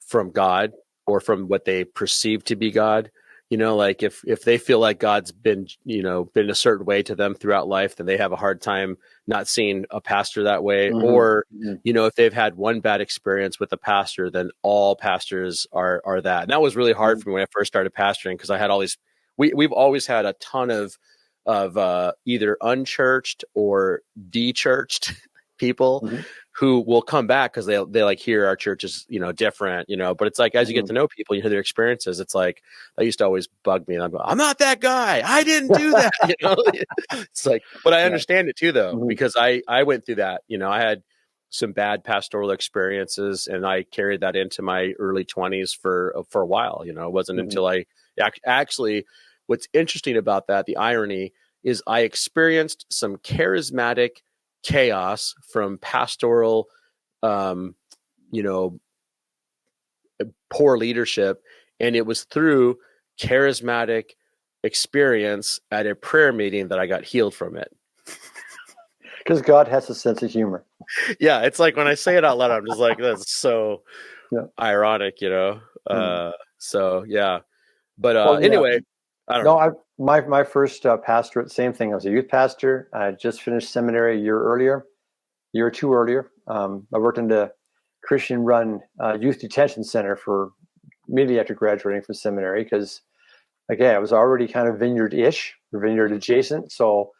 from God or from what they perceive to be God. Like if they feel like God's been a certain way to them throughout life, then they have a hard time not seeing a pastor that way. Or, if they've had one bad experience with a pastor, then all pastors are that. And that was really hard for me when I first started pastoring, because I had all these, we've always had a ton of either unchurched or de-churched people Mm-hmm. who will come back because they like hear our church is, different, but it's like, as you get to know people, you hear their experiences. It's like, that used to always bug me. And I'm going, I'm not that guy. I didn't do that. It's like, but I understand it too, though, Mm-hmm. because I went through that. I had some bad pastoral experiences, and I carried that into my early 20s for a while. It wasn't Mm-hmm. until I actually, what's interesting about that, the irony is I experienced some charismatic chaos from pastoral, poor leadership. And it was through charismatic experience at a prayer meeting that I got healed from it. Because God has a sense of humor. Yeah, it's like when I say it out loud, I'm just like, that's so ironic, So yeah, but anyway, I don't know. My first pastorate, same thing. I was a youth pastor. I just finished seminary a year or two earlier. I worked in the Christian-run youth detention center for immediately after graduating from seminary because, again, I was already kind of vineyard-ish, or vineyard adjacent. So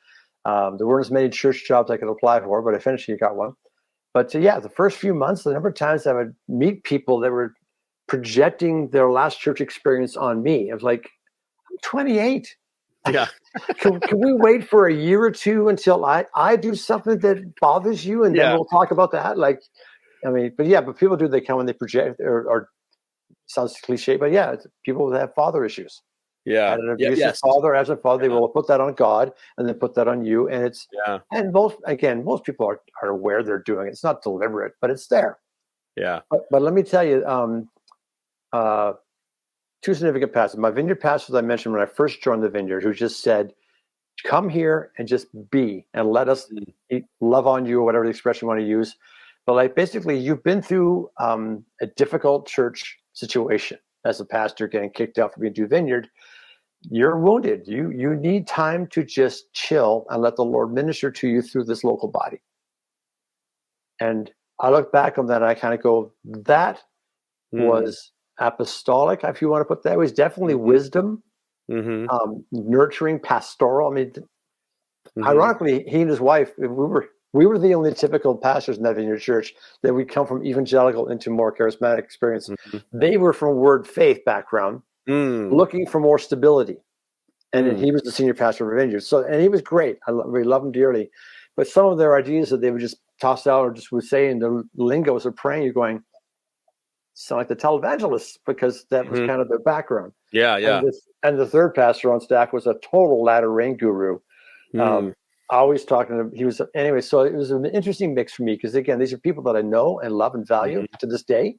there weren't as many church jobs I could apply for, but eventually got one. But the first few months, the number of times I would meet people that were projecting their last church experience on me. I was like, I'm 28. Yeah. can we wait for a year or two until I do something that bothers you, and then we'll talk about that? But people do. They come when they project, or sounds cliche, but people that have father issues. Yeah. Had an abusive father, as a father, they will put that on God and then put that on you. And and most people are aware they're doing it. It's not deliberate, but it's there. Yeah. But let me tell you, two significant pastors. My vineyard pastors I mentioned when I first joined the vineyard, who just said, come here and just be, and let us love on you, or whatever the expression you want to use. But basically, you've been through a difficult church situation as a pastor, getting kicked out from being to vineyard. You're wounded. You need time to just chill and let the Lord minister to you through this local body. And I look back on that and I kind of go, that was apostolic, if you want to put that. It was definitely wisdom, nurturing, pastoral. I mean, ironically, he and his wife, we were the only typical pastors in that vineyard church that we come from evangelical into more charismatic experience. They were from word faith background, looking for more stability. And he was the senior pastor of a vineyard. And he was great. We love him dearly. But some of their ideas that they would just toss out or just would say in the lingos of praying, you're going, sound like the televangelists, because that was kind of their background. Yeah. And the third pastor on staff was a total latter rain guru. Always talking to him. He was, anyway, so it was an interesting mix for me because, again, these are people that I know and love and value to this day.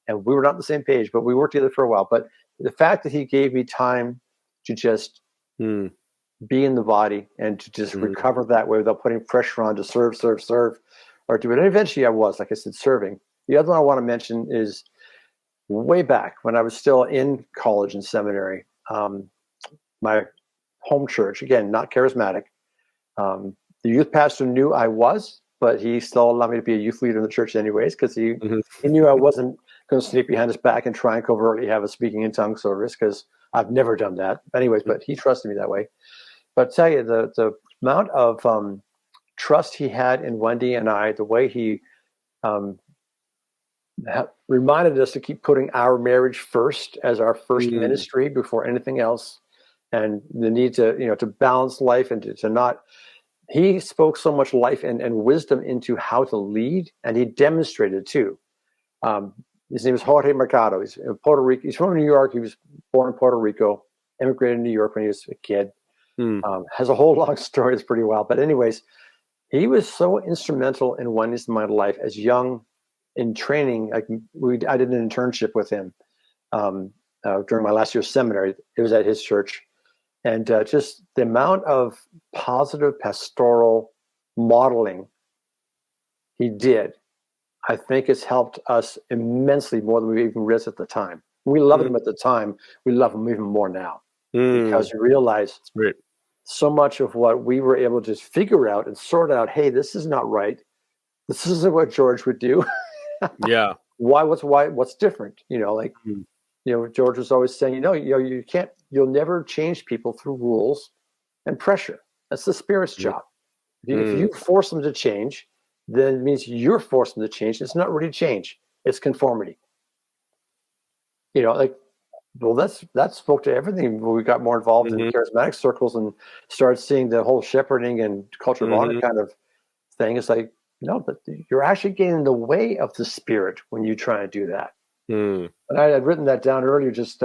And we were not on the same page, but we worked together for a while. But the fact that he gave me time to just be in the body and to just recover that way without putting pressure on to serve, or do it. And eventually I was, like I said, serving. The other one I want to mention is way back when I was still in college and seminary. My home church, again, not charismatic. The youth pastor knew I was, but he still allowed me to be a youth leader in the church anyways, because he knew I wasn't going to sneak behind his back and try and covertly have a speaking in tongues service, because I've never done that. Anyways, but he trusted me that way. But I tell you, the amount of trust he had in Wendy and I, the way he reminded us to keep putting our marriage first as our first ministry before anything else, and the need to to balance life and to not. He spoke so much life and wisdom into how to lead, and he demonstrated too. His name is Jorge Mercado. He's in Puerto Rico. He's from New York. He was born in Puerto Rico, immigrated to New York when he was a kid. Has a whole long story. It's pretty wild. But anyways, he was so instrumental in Wendy's and my life as young in training. I did an internship with him during my last year of seminary. It was at his church. And just the amount of positive pastoral modeling he did, I think has helped us immensely more than we even realized at the time. We loved him at the time. We love him even more now because we realize so much of what we were able to just figure out and sort out. Hey, this is not right. This isn't what George would do. Yeah. What's different? George was always saying, you can't, you'll never change people through rules and pressure. That's the Spirit's job. If you force them to change, then it means you're forcing the change. It's not really change. It's conformity. Like, well, that spoke to everything when we got more involved in charismatic circles and started seeing the whole shepherding and culture of honor kind of thing. It's like, no, but you're actually getting in the way of the Spirit when you try to do that. And I had written that down earlier, just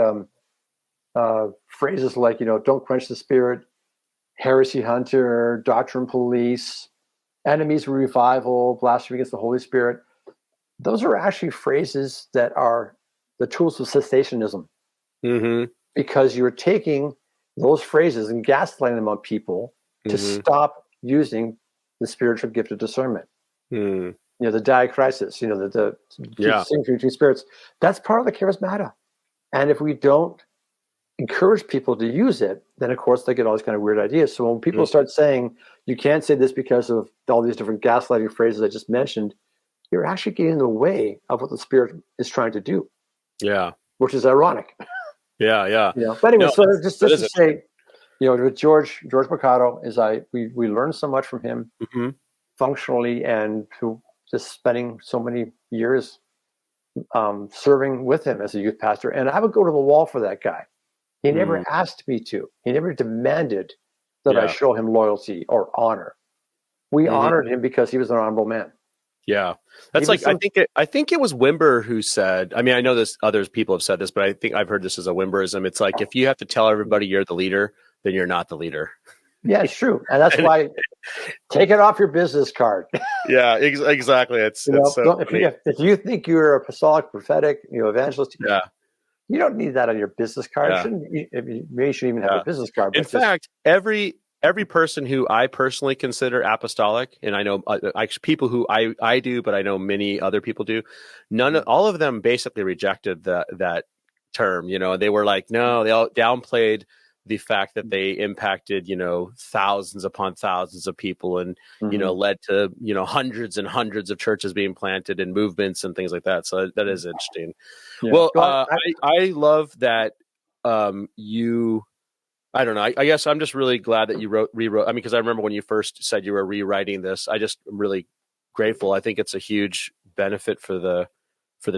phrases like, don't quench the Spirit, heresy hunter, doctrine police, enemies of revival, blasphemy against the Holy Spirit. Those are actually phrases that are the tools of cessationism. Because you're taking those phrases and gaslighting them on people to stop using the spiritual gift of discernment. The diacrisis, the distinction between spirits. That's part of the charismata. And if we don't encourage people to use it, then of course they get all these kind of weird ideas. So when people start saying you can't say this because of all these different gaslighting phrases I just mentioned, you're actually getting in the way of what the Spirit is trying to do. Yeah. Which is ironic. Yeah. But anyway, so just to say, with George Mercado, we learned so much from him functionally, and through just spending so many years serving with him as a youth pastor. And I would go to the wall for that guy. He never asked me to. He never demanded that I show him loyalty or honor. We honored him because he was an honorable man. Yeah, that's like I think it was Wimber who said. I mean, I know this. Other people have said this, but I think I've heard this as a Wimberism. It's like if you have to tell everybody you're the leader, then you're not the leader. Yeah, it's true, and that's why take it off your business card. Yeah, exactly. It's if you think you're apostolic, prophetic, evangelist, you don't need that on your business card. Yeah. You shouldn't even have a business card. In fact, every person who I personally consider apostolic, and I know people who I do, but I know many other people do. All of them basically rejected that term. They were like, no, they all downplayed the fact that they impacted, thousands upon thousands of people, and led to hundreds and hundreds of churches being planted and movements and things like that. So that is interesting. Yeah. Well, I love that you. I don't know. I guess I'm just really glad that you rewrote. I mean, because I remember when you first said you were rewriting this. I just am really grateful. I think it's a huge benefit for the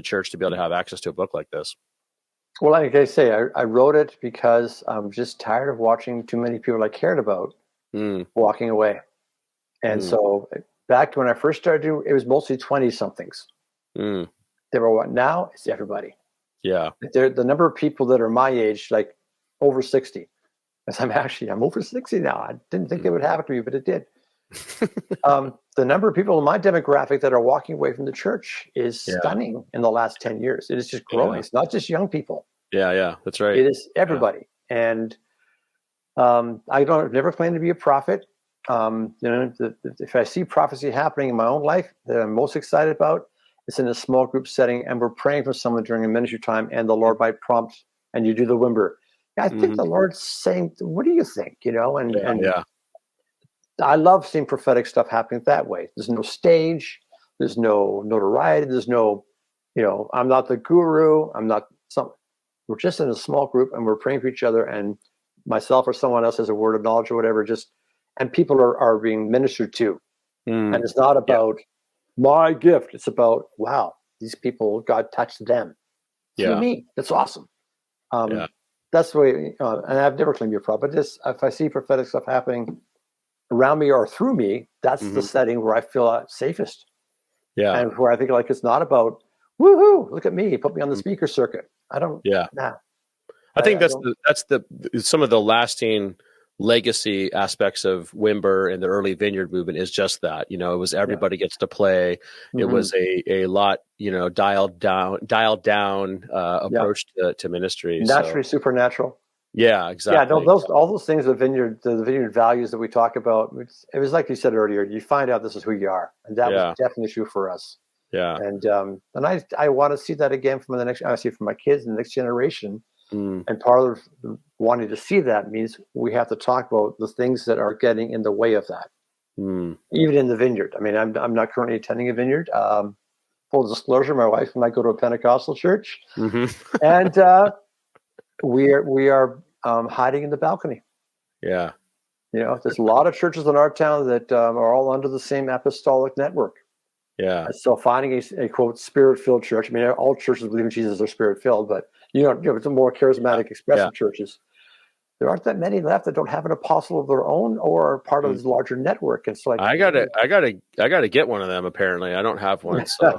church to be able to have access to a book like this. Well, like I say, I wrote it because I'm just tired of watching too many people I cared about walking away. And so back when I first started, it was mostly 20-somethings. They were what? Now it's everybody. Yeah. The number of people that are my age, like over 60. Because I'm over 60 now. I didn't think it would happen to me, but it did. The number of people in my demographic that are walking away from the churk is stunning in the last 10 years. It is just growing. Yeah. It's not just young people. Yeah, that's right. It is everybody. Yeah. And I've never claimed to be a prophet. If I see prophecy happening in my own life that I'm most excited about, it's in a small group setting, and we're praying for someone during a ministry time, and the Lord might prompt, and you do the Wimber. I think the Lord's saying, what do you think? And I love seeing prophetic stuff happening that way. There's no stage. There's no notoriety. There's no, I'm not the guru. I'm not we're just in a small group, and we're praying for each other, and myself or someone else has a word of knowledge or whatever, and people are being ministered to. And it's not about my gift. It's about, wow, these people, God touched them through me. That's awesome. That's the way, and I've never claimed to be a prophet, but if I see prophetic stuff happening around me or through me, that's the setting where I feel safest. Yeah. And where I think it's not about, woohoo, look at me, put me on the speaker circuit. I don't, I think that's some of the lasting legacy aspects of Wimber and the early Vineyard movement is just that. It was everybody gets to play. It was a lot, dialed down approach to ministry. Naturally supernatural. Yeah, exactly. Yeah, all those things, the Vineyard values that we talk about, it was like you said earlier, you find out this is who you are. And that was definitely true for us. Yeah. And I want to see that again from my kids and the next generation. And part of wanting to see that means we have to talk about the things that are getting in the way of that. Even in the Vineyard. I mean, I'm not currently attending a Vineyard. Full disclosure, my wife and I go to a Pentecostal church, and we are hiding in the balcony. Yeah. There's a lot of churches in our town that are all under the same apostolic network. Yeah. And so finding a quote spirit-filled church. I mean, all churches believe in Jesus are spirit-filled, but it's the more charismatic, expressive churches. There aren't that many left that don't have an apostle of their own or are part of this larger network. It's like I gotta get one of them. Apparently, I don't have one. So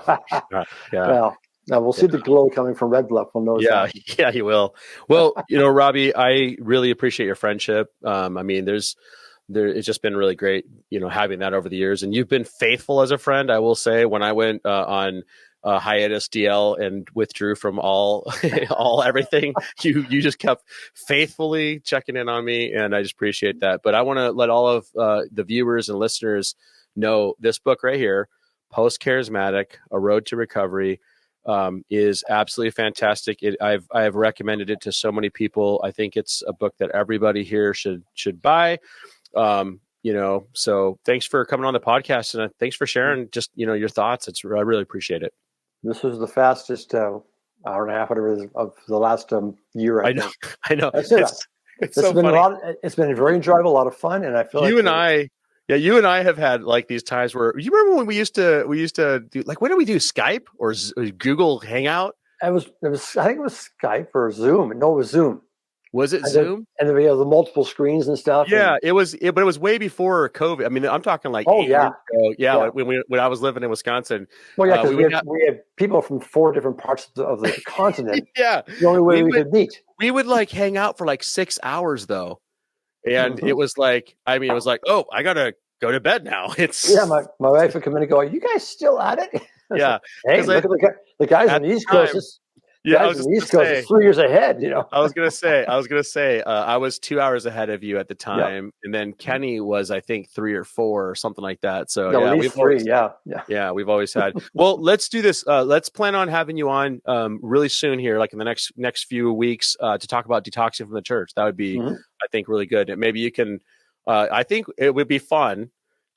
yeah. Well, now we'll see the glow coming from Red Bluff. We'll know that. Yeah, you will. Well, Robby, I really appreciate your friendship. I mean, it's just been really great, having that over the years, and you've been faithful as a friend. I will say, when I went on hiatus DL and withdrew from all everything, you just kept faithfully checking in on me, and I just appreciate that. But I want to let all of the viewers and listeners know this book right here, Post-Charismatic: A Road to Recovery, is absolutely fantastic. I have recommended it to so many people. I think it's a book that everybody here should buy. So thanks for coming on the podcast, and thanks for sharing just your thoughts. I really appreciate it. This was the fastest hour and a half, whatever it is, of the last year. I know. That's it. It's so funny. It's been very enjoyable, a lot of fun, and I feel you and I have had like these times where you remember when we used to do, like, what did we do? Skype or Google Hangout? I think it was Skype or Zoom. No, it was Zoom. Was it Zoom? And we have the multiple screens and stuff. Yeah, it was. But it was way before COVID. I mean, I'm talking like 8 years ago. Yeah. When I was living in Wisconsin. Well, yeah, because we have people from 4 different parts of the continent. Yeah, the only way we could meet. We would like hang out for like 6 hours though, and it was like, oh, I gotta go to bed now. My wife would come in and go, "Are you guys still at it?" Yeah. Hey, look at the guys on the East Coast. Yeah, I was on the East Coast is 3 years ahead. I was gonna say, I was 2 hours ahead of you at the time, and then Kenny was, I think, 3 or 4 or something like that. So at least 3. Yeah, we've always had. Well, let's do this. Let's plan on having you on really soon here, like in the next few weeks, to talk about detoxing from the church. That would be, I think, really good. And maybe you can. I think it would be fun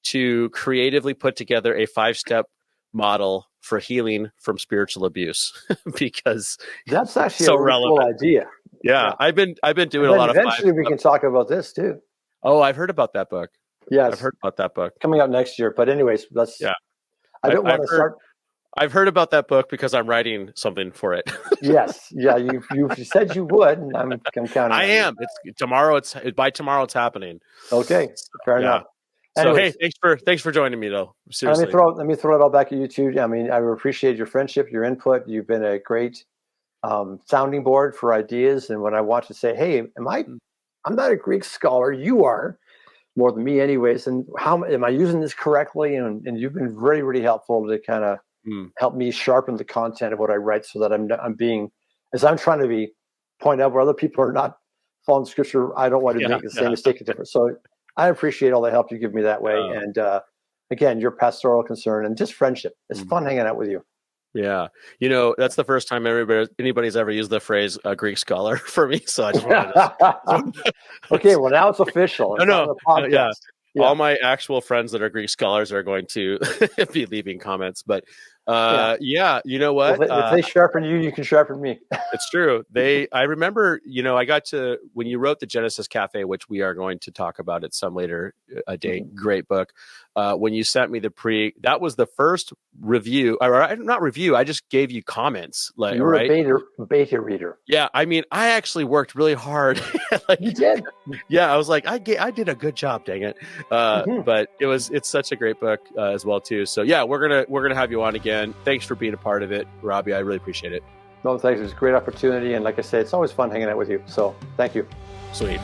to creatively put together a 5-step model for healing from spiritual abuse, because that's actually a really cool idea. Yeah. I've been doing a lot of. Eventually, we can talk about this too. Oh, I've heard about that book. Yes, I've heard about that book coming out next year. But anyways, let's. Yeah, I don't want to start. I've heard about that book because I'm writing something for it. Yes, yeah, you said you would, and I'm counting. I am. It's tomorrow. By tomorrow, it's happening. Okay, fair enough. So anyways, hey, thanks for joining me though. Seriously. Let me throw it all back at you too. I mean, I appreciate your friendship, your input. You've been a great sounding board for ideas. And when I want to say, hey, I'm not a Greek scholar. You are, more than me anyways. And how am I using this correctly? And you've been really, really helpful to kind of help me sharpen the content of what I write, so that I'm trying to point out where other people are not following scripture. I don't want to make the same mistake. So I appreciate all the help you give me that way. And again, your pastoral concern and just friendship. It's fun hanging out with you. Yeah. That's the first time anybody's ever used the phrase Greek scholar for me. So I just wanted to... Okay, well, now it's official. Yeah. All my actual friends that are Greek scholars are going to be leaving comments. But you know what? If they sharpen you, you can sharpen me. It's true. I remember, I got to, when you wrote the Genesis Cafe, which we are going to talk about at some later date, great book. When you sent me that was the first review, or not review, I just gave you comments. Like, you were a beta reader. Yeah. I mean, I actually worked really hard. You did? Yeah. I was like, I did a good job, dang it. But it's such a great book as well too. So yeah, we're going to have you on again. Thanks for being a part of it, Robby. I really appreciate it. No, thanks. It's a great opportunity. And like I said, it's always fun hanging out with you. So thank you. Sweet.